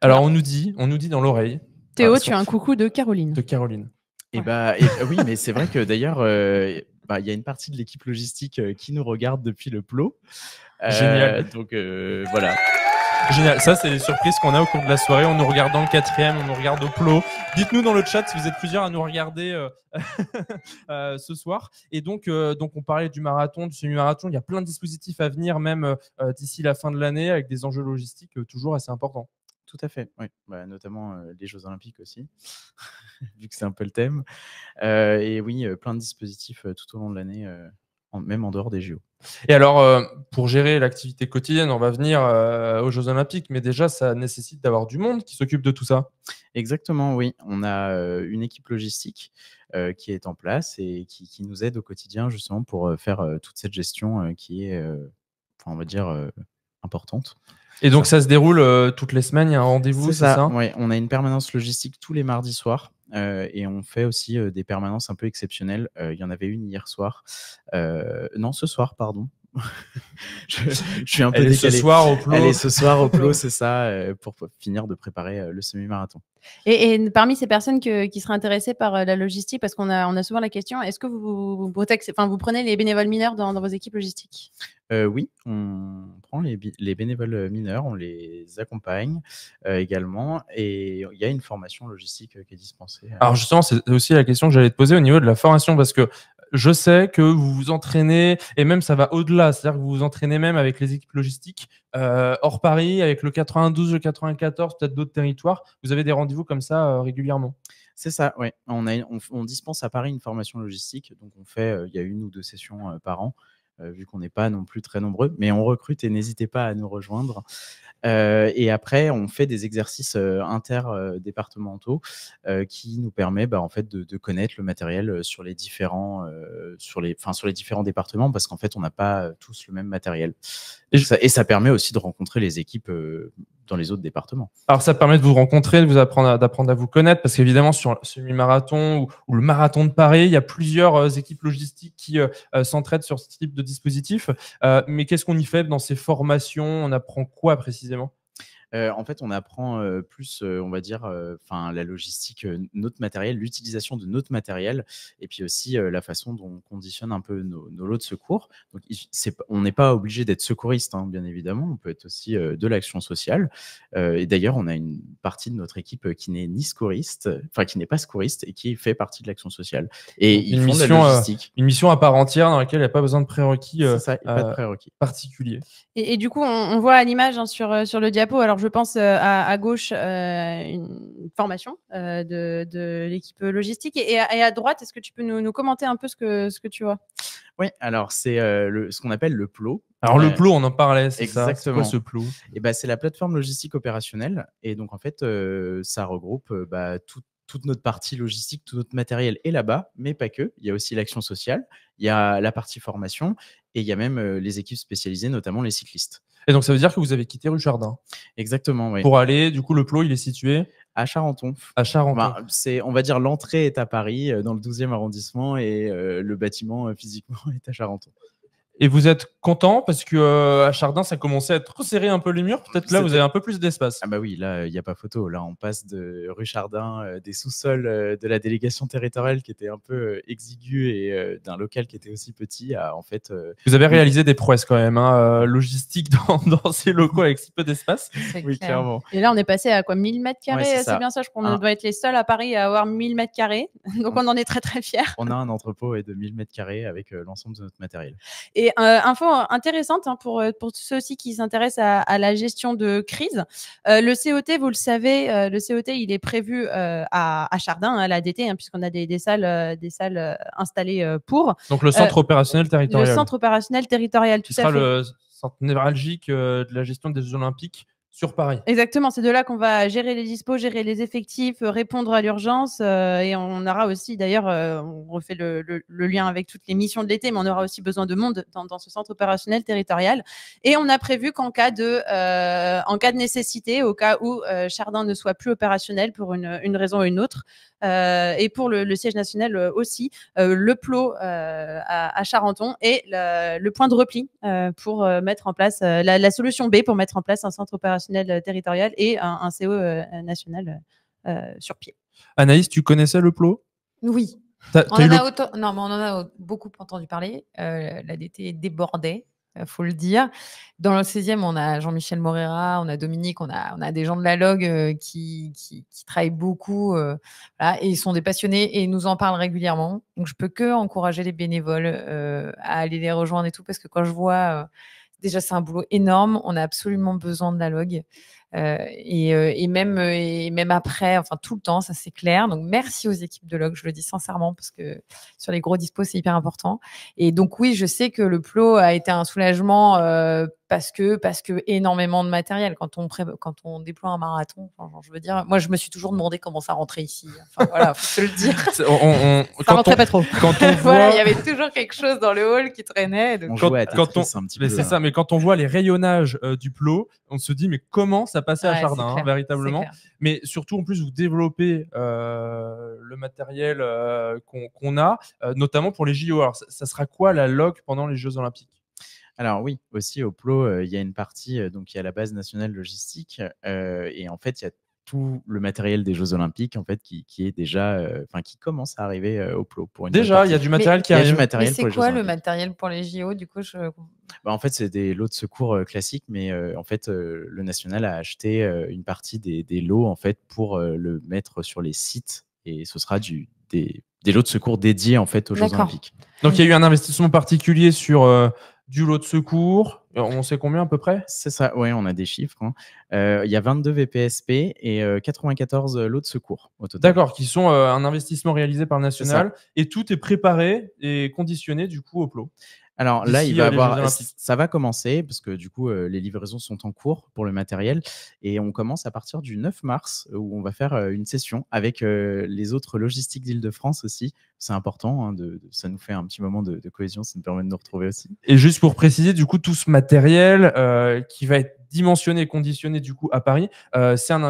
Alors, on nous dit dans l'oreille. Théo, tu as un coucou de Caroline. De Caroline. Oui, mais c'est vrai que d'ailleurs, il y a une partie de l'équipe logistique qui nous regarde depuis le plot. Génial. Donc, voilà. Génial. Ça, c'est les surprises qu'on a au cours de la soirée. On nous regarde dans le 4e, on nous regarde au plot. Dites-nous dans le chat si vous êtes plusieurs à nous regarder ce soir. Et donc, on parlait du marathon, du semi-marathon. Il y a plein de dispositifs à venir, même d'ici la fin de l'année, avec des enjeux logistiques toujours assez importants. Tout à fait, oui. Notamment les Jeux Olympiques aussi, vu que c'est un peu le thème. Et oui, plein de dispositifs tout au long de l'année, même en dehors des JO. Et alors, pour gérer l'activité quotidienne, on va venir aux Jeux Olympiques, mais déjà, ça nécessite d'avoir du monde qui s'occupe de tout ça. Exactement, oui. On a une équipe logistique qui est en place et qui nous aide au quotidien justement pour faire toute cette gestion qui est, on va dire, importante. Et donc, ça se déroule toutes les semaines, il y a un rendez-vous, c'est ça? Oui, on a une permanence logistique tous les mardis soirs et on fait aussi des permanences un peu exceptionnelles. Il y en avait une hier soir. Non, ce soir, pardon. je suis un peu décalé. Ce soir au plot. Elle est ce soir au plot, c'est ça, pour finir de préparer le semi-marathon. Et parmi ces personnes qui seraient intéressées par la logistique, parce qu'on a souvent la question, est-ce que vous prenez les bénévoles mineurs dans vos équipes logistiques? Oui, on prend les bénévoles mineurs, on les accompagne également, et il y a une formation logistique qui est dispensée. Alors justement, c'est aussi la question que j'allais te poser au niveau de la formation, parce que je sais que vous vous entraînez, et même ça va au-delà, c'est-à-dire que vous vous entraînez même avec les équipes logistiques hors Paris, avec le 92, le 94, peut-être d'autres territoires. Vous avez des rendez-vous comme ça régulièrement? C'est ça, oui. On dispense à Paris une formation logistique, donc on fait, il y a 1 ou 2 sessions par an, vu qu'on n'est pas non plus très nombreux, mais on recrute et n'hésitez pas à nous rejoindre. Et après, on fait des exercices interdépartementaux qui nous permet en fait de connaître le matériel sur les différents départements, parce qu'en fait, on n'a pas tous le même matériel. Et ça permet aussi de rencontrer les équipes dans les autres départements. Alors, ça permet de vous rencontrer, de vous d'apprendre à vous connaître, parce qu'évidemment, sur le semi-marathon ou le marathon de Paris, il y a plusieurs équipes logistiques qui s'entraident sur ce type de dispositif. Mais qu'est-ce qu'on y fait dans ces formations? On apprend quoi précisément? En fait, on apprend plus, on va dire, la logistique, notre matériel, l'utilisation de notre matériel, et puis aussi la façon dont on conditionne un peu nos lots de secours. Donc, on n'est pas obligé d'être secouriste, hein, bien évidemment. On peut être aussi de l'action sociale. Et d'ailleurs, on a une partie de notre équipe qui n'est ni secouriste, qui n'est pas secouriste et qui fait partie de l'action sociale. Et ils font de la logistique. Une mission à part entière dans laquelle il n'y a pas besoin de prérequis pas de prérequis particuliers. Et du coup, on voit à l'image sur le diapo. Alors, je pense à gauche une formation de l'équipe logistique et à droite, est-ce que tu peux nous commenter un peu ce que tu vois? Oui, alors c'est ce qu'on appelle le PLO. Alors le PLO, on en parlait, c'est ça. C'est quoi Exactement. ce PLO? Et bah, c'est la plateforme logistique opérationnelle. Et donc, en fait, ça regroupe toute notre partie logistique, tout notre matériel est là-bas, mais pas que. Il y a aussi l'action sociale, il y a la partie formation et il y a même les équipes spécialisées, notamment les cyclistes. Et donc ça veut dire que vous avez quitté Ruchardin Exactement, oui. pour aller, du coup, le PLO, il est situé À Charenton. à Charenton. Bah, on va dire, l'entrée est à Paris, dans le 12e arrondissement, et le bâtiment physiquement est à Charenton. Et vous êtes content parce que à Chardin, ça commençait à être resserré un peu les murs. Peut-être là, vous avez un peu plus d'espace. Ah bah oui, là, il n'y a pas photo. Là, on passe de rue Chardin, des sous-sols de la délégation territoriale qui était un peu exigu et d'un local qui était aussi petit à en fait. Vous avez réalisé des prouesses quand même, logistiques dans ces locaux avec si peu d'espace. C'est Oui, clair. clairement. Et là, on est passé à quoi, 1000 mètres carrés, Ouais, c'est c'est ça. bien ça, je crois qu'on doit être les seuls à Paris à avoir 1000 mètres carrés. Donc, on en est très, très fiers. On a un entrepôt de 1000 mètres carrés avec l'ensemble de notre matériel. Et info intéressante pour ceux aussi qui s'intéressent à la gestion de crise. Le COT, vous le savez, le COT, il est prévu à Chardin, à l'ADT, puisqu'on a des salles installées pour. Donc le centre opérationnel territorial. Le centre opérationnel territorial, tout qui à sera fait. le centre névralgique de la gestion des Jeux Olympiques sur Paris. Exactement, c'est de là qu'on va gérer les dispos, gérer les effectifs, répondre à l'urgence. Et on aura aussi, d'ailleurs, on refait le lien avec toutes les missions de l'été, mais on aura aussi besoin de monde dans ce centre opérationnel territorial. Et on a prévu qu'en cas de nécessité, au cas où Chardin ne soit plus opérationnel pour une raison ou une autre, et pour le siège national aussi, le PLO à Charenton et le point de repli pour mettre en place la solution B pour mettre en place un centre opérationnel territorial et un CO national sur pied. Anaïs, tu connaissais le PLO? Oui. Non, mais on en a beaucoup entendu parler. L'ADT débordait, faut le dire. Dans le 16e, on a Jean-Michel Morera, on a Dominique, on a des gens de la log qui travaillent beaucoup voilà, et ils sont des passionnés et ils nous en parlent régulièrement. Donc, je peux que encourager les bénévoles à aller les rejoindre et tout, parce que quand je vois, déjà, c'est un boulot énorme. On a absolument besoin de la log. Et même après, enfin tout le temps, ça c'est clair. Donc merci aux équipes de log, je le dis sincèrement, parce que sur les gros dispos c'est hyper important. Et donc oui, je sais que le PLO a été un soulagement parce que énormément de matériel. Quand on déploie un marathon, enfin, je veux dire, moi je me suis toujours demandé comment ça rentrait ici. Enfin voilà, faut se le dire. Ça rentrait pas trop. Quand on voit... Voilà, il y avait toujours quelque chose dans le hall qui traînait. Donc... On jouait à Tetris un petit peu. C'est ça, mais quand on voit les rayonnages du PLO, on se dit mais comment ça passait à Chardin, véritablement. Mais surtout, en plus, vous développez le matériel qu'on a, notamment pour les JO. Alors, ça sera quoi la log pendant les Jeux Olympiques? Alors oui, aussi au PLO, il y a une partie, donc il y a la base nationale logistique, et en fait, il y a tout le matériel des Jeux Olympiques en fait qui est déjà, qui commence à arriver au PLO pour une. Déjà, il y a du matériel qui arrive. Mais c'est quoi le matériel pour les JO du coup En fait, c'est des lots de secours classiques, mais en fait, le national a acheté une partie des lots en fait pour le mettre sur les sites, et ce sera des lots de secours dédiés en fait aux Jeux Olympiques. Donc il y a eu un investissement particulier sur du lot de secours. On sait combien à peu près? C'est ça, oui, on a des chiffres. Il y a 22 VPSP et 94 lots de secours au total. D'accord, qui sont un investissement réalisé par le national, et tout est préparé et conditionné du coup au PLO. Alors là, ça va commencer parce que du coup, les livraisons sont en cours pour le matériel, et on commence à partir du 9 mars où on va faire une session avec les autres logistiques d'Île-de-France aussi. C'est important, ça nous fait un petit moment de cohésion, ça nous permet de nous retrouver aussi. Et juste pour préciser, du coup, tout ce matériel qui va être dimensionné et conditionné du coup à Paris, c'est un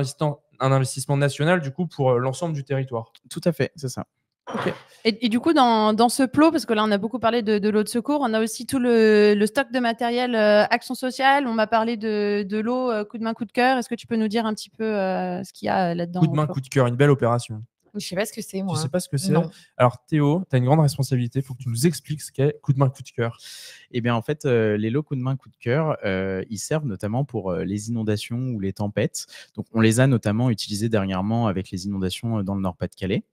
investissement national du coup pour l'ensemble du territoire. Tout à fait, c'est ça. Okay. Et du coup, dans ce PLO, parce que là, on a beaucoup parlé de l'eau de secours, on a aussi tout le stock de matériel action sociale. On m'a parlé de l'eau coup de main, coup de cœur. Est-ce que tu peux nous dire un petit peu ce qu'il y a là-dedans? Coup de main, coup de cœur, une belle opération. Je ne sais pas ce que c'est, moi. Tu sais pas ce que c'est? Non. Alors Théo, tu as une grande responsabilité. Il faut que tu nous expliques ce qu'est coup de main, coup de cœur. Eh bien, en fait, les lots coup de main, coup de cœur, ils servent notamment pour les inondations ou les tempêtes. Donc, on les a notamment utilisés dernièrement avec les inondations dans le Nord-Pas-de-Calais.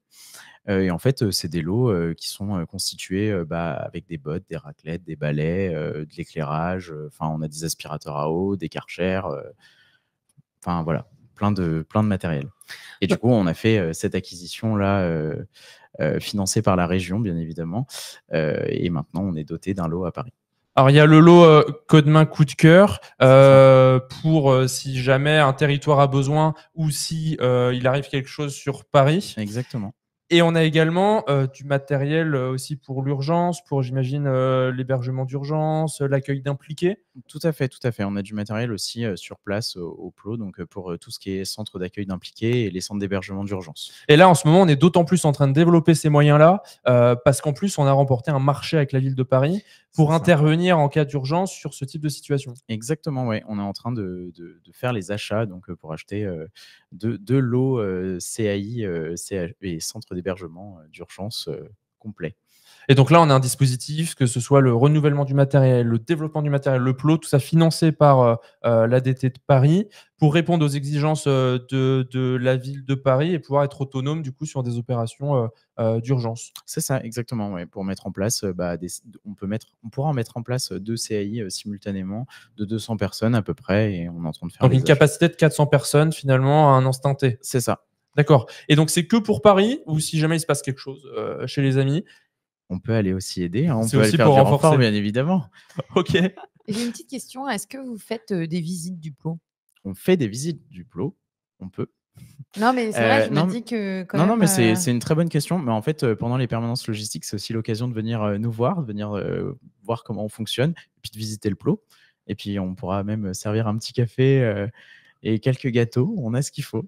Et en fait, c'est des lots qui sont constitués avec des bottes, des raclettes, des balais, de l'éclairage. On a des aspirateurs à eau, des Karcher. enfin voilà, plein de matériel. Et du coup, on a fait cette acquisition-là financée par la région, bien évidemment. Et maintenant, on est doté d'un lot à Paris. Alors, il y a le lot Code Main Coup de Cœur C'est pour si jamais un territoire a besoin ou si il arrive quelque chose sur Paris. Exactement. Et on a également du matériel aussi pour l'urgence, pour, j'imagine, l'hébergement d'urgence, l'accueil d'impliqués. Tout à fait, tout à fait. On a du matériel aussi sur place au Plot, donc pour tout ce qui est centre d'accueil d'impliqués et les centres d'hébergement d'urgence. Et là, en ce moment, on est d'autant plus en train de développer ces moyens-là parce qu'en plus, on a remporté un marché avec la ville de Paris pour C'est ça. intervenir en cas d'urgence sur ce type de situation. Exactement, ouais. On est en train de faire les achats donc pour acheter deux lots CAI et centre d'hébergement d'urgence complet. Et donc là, on a un dispositif, que ce soit le renouvellement du matériel, le développement du matériel, le plot, tout ça financé par l'ADT de Paris pour répondre aux exigences de la ville de Paris et pouvoir être autonome du coup sur des opérations d'urgence. C'est ça, exactement. Ouais. Pour mettre en place, on pourra en mettre en place 2 CAI simultanément de 200 personnes à peu près, et on est en train de faire Donc les une achats. capacité de 400 personnes finalement à un instant T. C'est ça. D'accord. Et donc c'est que pour Paris ou si jamais il se passe quelque chose chez les amis? On peut aller aussi aider, hein. On C'est peut aller aussi faire pour du renforcer. renfort, bien évidemment. Ok. J'ai une petite question. Est-ce que vous faites des visites du plot? On fait des visites du plot, on peut. Non, mais c'est vrai, je non, me dis que quand non, même. non, mais c'est une très bonne question. Mais en fait, pendant les permanences logistiques, c'est aussi l'occasion de venir nous voir, de venir voir comment on fonctionne, et puis de visiter le plot. Et puis, on pourra même servir un petit café et quelques gâteaux. On a ce qu'il faut.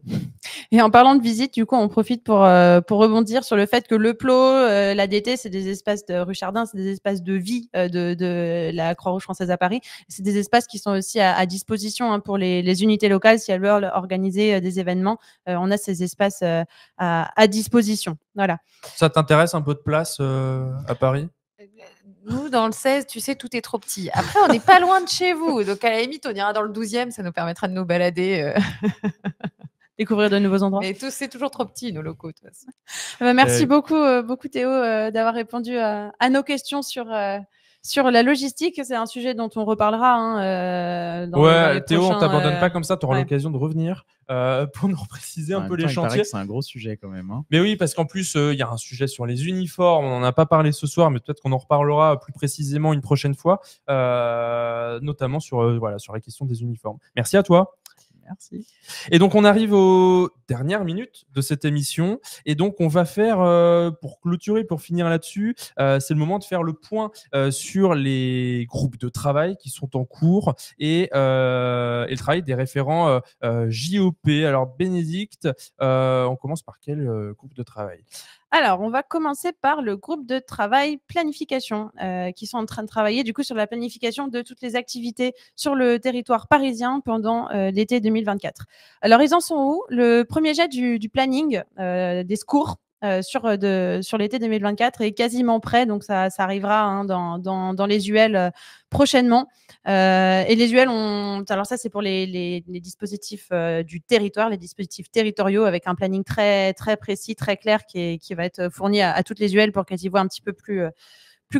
Et en parlant de visite, du coup, on profite pour rebondir sur le fait que le Plot, l'ADT, c'est des espaces de rue Chardin, c'est des espaces de vie de la Croix-Rouge française à Paris. C'est des espaces qui sont aussi à disposition pour les unités locales si elles veulent organiser des événements. On a ces espaces à disposition. Voilà. Ça t'intéresse un peu de place à Paris? Nous, dans le 16, tu sais, tout est trop petit. Après, on n'est pas loin de chez vous. Donc, à la limite, on ira dans le 12e. Ça nous permettra de nous balader. Découvrir de nouveaux endroits. Mais c'est toujours trop petit, nos locaux, de toute façon. Merci beaucoup Théo d'avoir répondu à nos questions sur la logistique. C'est un sujet dont on reparlera dans les Théo, prochains, on t'abandonne pas comme ça. Tu auras ouais. l'occasion de revenir pour nous repréciser un peu les Il paraît chantiers. que c'est un gros sujet quand même. Hein. Mais oui, parce qu'en plus, il y a un sujet sur les uniformes. On n'en a pas parlé ce soir, mais peut-être qu'on en reparlera plus précisément une prochaine fois, notamment sur la question des uniformes. Merci à toi. Merci. Et donc, on arrive aux dernières minutes de cette émission. Et donc, on va faire, pour clôturer, pour finir là-dessus, c'est le moment de faire le point sur les groupes de travail qui sont en cours et le travail des référents JOP. Alors, Bénédicte, on commence par quel groupe de travail? Alors, on va commencer par le groupe de travail planification qui sont en train de travailler du coup sur la planification de toutes les activités sur le territoire parisien pendant l'été 2024. Alors, ils en sont où? Le premier jet du planning des secours sur l'été 2024 est quasiment prêt, donc ça arrivera dans les UL prochainement. Et les UL alors ça c'est pour les dispositifs du territoire, les dispositifs territoriaux avec un planning très très précis, très clair qui va être fourni à toutes les UL pour qu'elles y voient un petit peu plus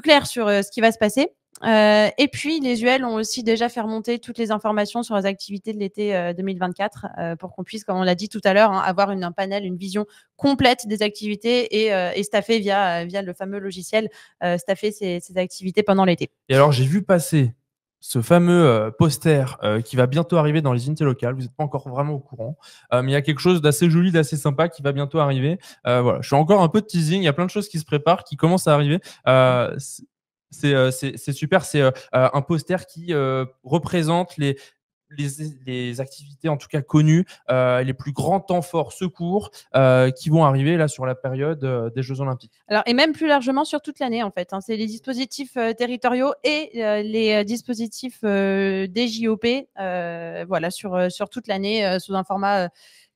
clair sur ce qui va se passer. Et puis, les UL ont aussi déjà fait remonter toutes les informations sur les activités de l'été 2024 pour qu'on puisse, comme on l'a dit tout à l'heure, avoir un panel, une vision complète des activités et staffer via le fameux logiciel, staffer ces activités pendant l'été. Et alors, j'ai vu passer ce fameux poster qui va bientôt arriver dans les unités locales. Vous n'êtes pas encore vraiment au courant, mais il y a quelque chose d'assez joli, d'assez sympa qui va bientôt arriver. Voilà, je fais encore un peu de teasing. Il y a plein de choses qui se préparent, qui commencent à arriver. C'est super. C'est un poster qui représente les activités, en tout cas connues, les plus grands temps forts secours qui vont arriver là sur la période des Jeux Olympiques. Alors, et même plus largement sur toute l'année, en fait. C'est les dispositifs territoriaux et les dispositifs des JOP, voilà, sur toute l'année, sous un format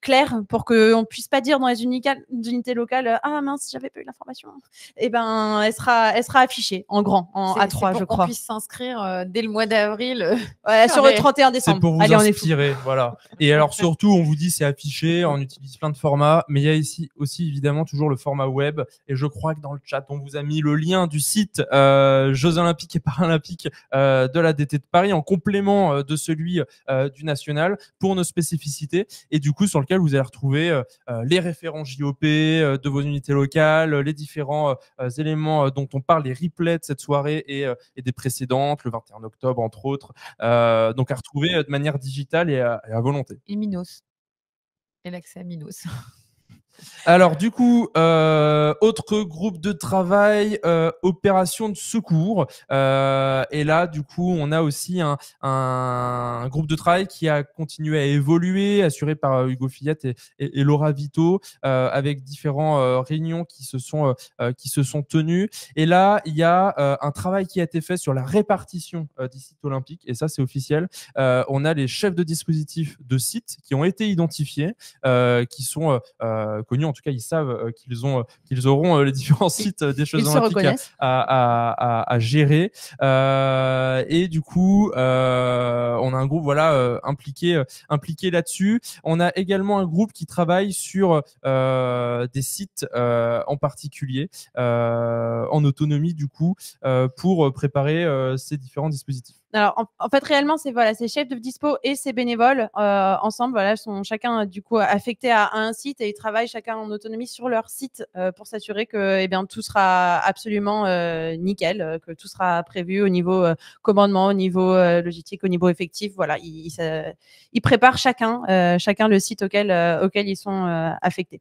claire pour qu'on ne puisse pas dire dans les unités locales ah mince, j'avais pas eu l'information. Et ben, elle sera affichée en grand, en A3, je crois. Pour qu'on puisse s'inscrire dès le mois d'avril. Ouais, sur le 31 C'est décembre. pour vous Allez, on est fous. inspirer, voilà. Et alors surtout, on vous dit c'est affiché, on utilise plein de formats, mais il y a ici aussi évidemment toujours le format web. Et je crois que dans le chat, on vous a mis le lien du site Jeux Olympiques et Paralympiques de la DT de Paris en complément de celui du national pour nos spécificités. Et du coup, sur lequel vous allez retrouver les référents JOP de vos unités locales, les différents éléments dont on parle, les replays de cette soirée et des précédentes, le 21 octobre entre autres. Donc à retrouver de manière digitale et à volonté. Et Minos. Et l'accès à Minos. Alors du coup, autre groupe de travail, opération de secours. Et là, du coup, on a aussi un groupe de travail qui a continué à évoluer, assuré par Hugo Fillette et Laura Vito, avec différents réunions qui se sont tenues. Et là, il y a un travail qui a été fait sur la répartition des sites olympiques. Et ça, c'est officiel. On a les chefs de dispositifs de sites qui ont été identifiés, qui sont connus, en tout cas ils savent qu'ils auront les différents sites des Jeux Olympiques à gérer, et du coup on a un groupe impliqué là-dessus. On a également un groupe qui travaille sur des sites en particulier en autonomie du coup pour préparer ces différents dispositifs. Alors, en fait, réellement, ces chefs de dispo et ces bénévoles ensemble, sont chacun du coup affectés à un site et ils travaillent chacun en autonomie sur leur site pour s'assurer que tout sera absolument nickel, que tout sera prévu au niveau commandement, au niveau logistique, au niveau effectif. Voilà, ils préparent chacun le site auquel ils sont affectés.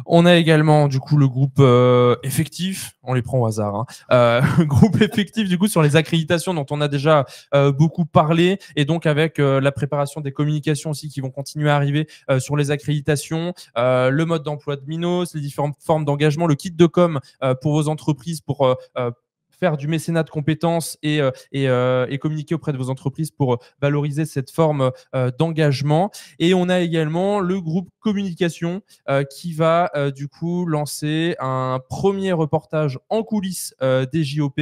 On a également du coup le groupe effectif, on les prend au hasard, groupe effectif du coup sur les accréditations dont on a déjà beaucoup parlé, et donc avec la préparation des communications aussi qui vont continuer à arriver sur les accréditations, le mode d'emploi de Minos, les différentes formes d'engagement, le kit de com pour vos entreprises pour faire du mécénat de compétences et communiquer auprès de vos entreprises pour valoriser cette forme d'engagement. Et on a également le groupe communication qui va du coup lancer un premier reportage en coulisses des JOP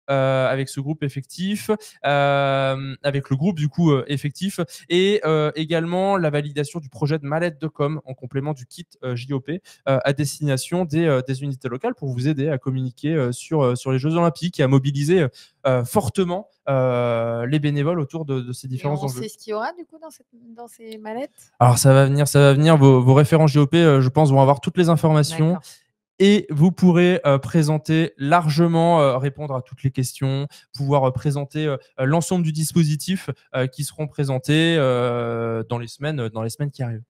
avec ce groupe effectif, avec le groupe du coup effectif, et également la validation du projet de mallette de com en complément du kit JOP à destination des unités locales pour vous aider à communiquer sur les Jeux Olympiques et à mobiliser fortement les bénévoles autour de ces différents enjeux. On sait ce qu'il y aura du coup dans ces mallettes? Alors ça va venir. Vos référents JOP, je pense, vont avoir toutes les informations. Et vous pourrez présenter largement, répondre à toutes les questions, pouvoir présenter l'ensemble du dispositif qui seront présentés dans les semaines qui arrivent.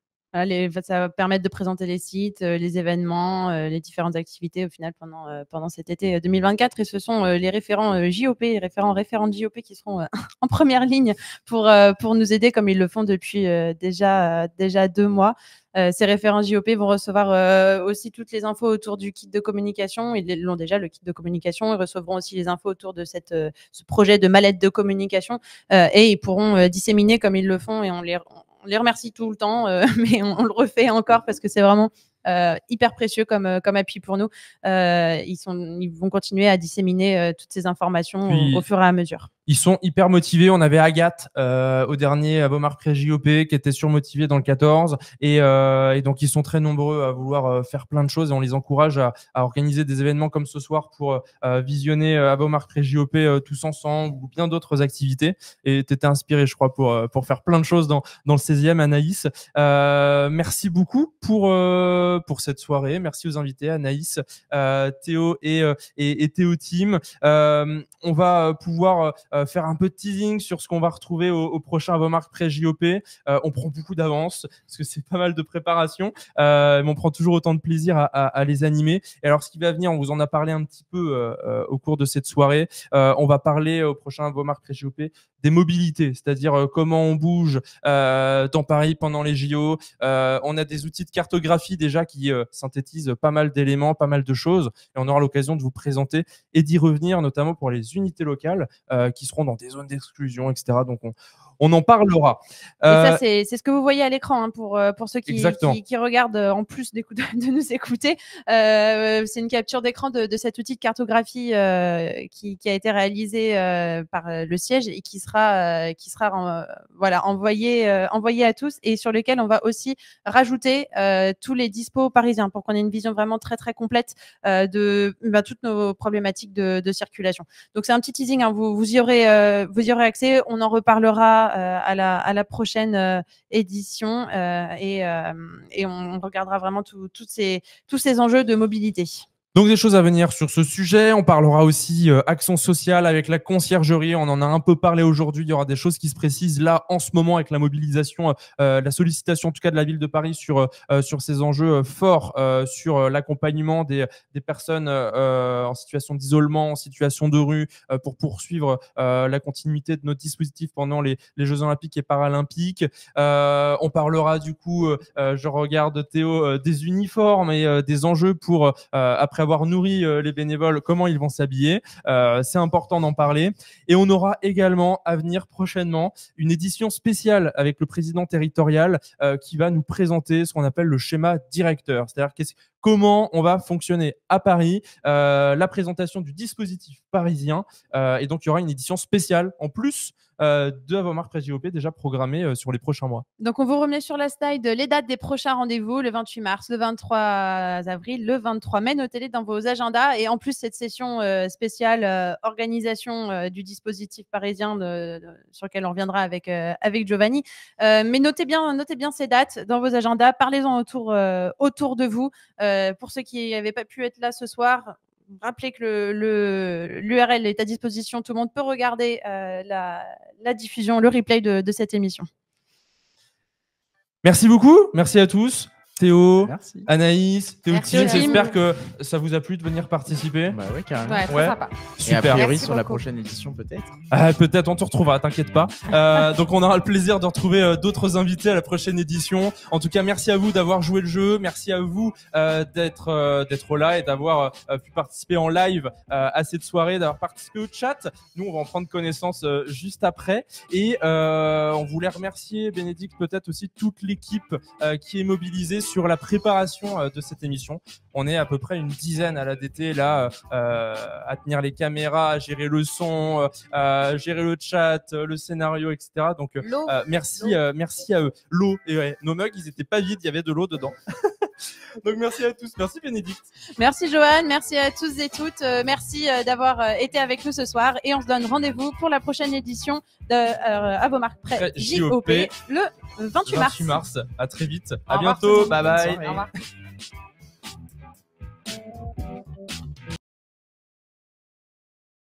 Ça va permettre de présenter les sites, les événements, les différentes activités au final pendant cet été 2024. Et ce sont les référents JOP, les référentes JOP qui seront en première ligne pour nous aider comme ils le font depuis déjà 2 mois. Ces référents JOP vont recevoir aussi toutes les infos autour du kit de communication. Ils l'ont déjà, le kit de communication. Ils recevront aussi les infos autour de ce projet de mallette de communication et ils pourront disséminer comme ils le font, et on les remercie tout le temps, mais on le refait encore parce que c'est vraiment hyper précieux comme appui pour nous. Ils vont continuer à disséminer toutes ces informations au fur et à mesure. Ils sont hyper motivés. On avait Agathe au dernier à Beaumarc Pré-JOP qui était surmotivée dans le 14 et donc ils sont très nombreux à vouloir faire plein de choses, et on les encourage à organiser des événements comme ce soir pour visionner à Beaumarc Pré-JOP tous ensemble, ou bien d'autres activités. Et tu étais inspiré, je crois, pour faire plein de choses dans le 16e, Anaïs. Merci beaucoup pour cette soirée. Merci aux invités, Anaïs, Théo et Théo Team. On va pouvoir faire un peu de teasing sur ce qu'on va retrouver au prochain Beaumarc Pré-JOP. On prend beaucoup d'avance parce que c'est pas mal de préparation, mais on prend toujours autant de plaisir à les animer. Et alors, ce qui va venir, on vous en a parlé un petit peu au cours de cette soirée. On va parler au prochain Beaumarc Pré-JOP des mobilités, c'est-à-dire comment on bouge dans Paris pendant les JO. On a des outils de cartographie déjà qui synthétisent pas mal d'éléments, pas mal de choses, et on aura l'occasion de vous présenter et d'y revenir, notamment pour les unités locales qui seront dans des zones d'exclusion, etc. Donc on en parlera. Et ça, c'est ce que vous voyez à l'écran, hein, pour ceux qui regardent en plus de nous écouter. C'est une capture d'écran de cet outil de cartographie qui a été réalisé par le siège et qui sera envoyé à tous, et sur lequel on va aussi rajouter tous les dispos parisiens pour qu'on ait une vision vraiment très très complète de toutes nos problématiques de circulation. Donc c'est un petit teasing, hein, vous y aurez accès. On en reparlera à la prochaine édition et on regardera vraiment tous ces enjeux de mobilité. Donc des choses à venir sur ce sujet. On parlera aussi action sociale avec la conciergerie. On en a un peu parlé aujourd'hui. Il y aura des choses qui se précisent là en ce moment avec la mobilisation, la sollicitation en tout cas de la ville de Paris sur ces enjeux forts, sur l'accompagnement des personnes en situation d'isolement, en situation de rue, pour poursuivre la continuité de notre dispositif pendant les Jeux Olympiques et Paralympiques. On parlera du coup, je regarde Théo, des uniformes et des enjeux pour après avoir nourri les bénévoles, comment ils vont s'habiller. C'est important d'en parler. Et on aura également à venir prochainement une édition spéciale avec le président territorial qui va nous présenter ce qu'on appelle le schéma directeur. C'est-à-dire comment on va fonctionner à Paris, la présentation du dispositif parisien. Et donc, il y aura une édition spéciale en plus de Avomark Presse JOP déjà programmée sur les prochains mois. Donc, on vous remet sur la slide les dates des prochains rendez-vous, le 28 mars, le 23 avril, le 23 mai. Notez-les dans vos agendas. Et en plus, cette session spéciale organisation du dispositif parisien sur lequel on reviendra avec Giovanni. Mais notez bien ces dates dans vos agendas. Parlez-en autour de vous. Pour ceux qui n'avaient pas pu être là ce soir, rappelez que l'URL est à disposition. Tout le monde peut regarder la diffusion, le replay de cette émission. Merci beaucoup. Merci à tous. Théo, merci. Anaïs, Théotine, Merci. j'espère que ça vous a plu de venir participer. Bah ouais, carrément. Ouais, très sympa. Et a Super. priori, Merci sur la beaucoup. prochaine édition, peut-être. Peut-être on te retrouvera, t'inquiète pas. Donc on aura le plaisir de retrouver d'autres invités à la prochaine édition. En tout cas, merci à vous d'avoir joué le jeu, merci à vous d'être là et d'avoir pu participer en live à cette soirée, d'avoir participé au chat. Nous, on va en prendre connaissance juste après. Et on voulait remercier, Bénédicte, peut-être aussi toute l'équipe qui est mobilisée sur la préparation de cette émission. On est à peu près une dizaine à l'ADT là, à tenir les caméras, à gérer le son, à gérer le chat, le scénario, etc. Donc merci à eux. L'eau, et ouais, nos mugs, ils étaient pas vides, il y avait de l'eau dedans. Donc merci à tous, merci Bénédicte. Merci Johan, merci à tous et toutes. Merci d'avoir été avec nous ce soir, et on se donne rendez-vous pour la prochaine édition de Avomark Presse JOP le 28 mars. À très vite. Au À revoir, bientôt. tout le monde. Bye bye. Bonne soirée. Au revoir.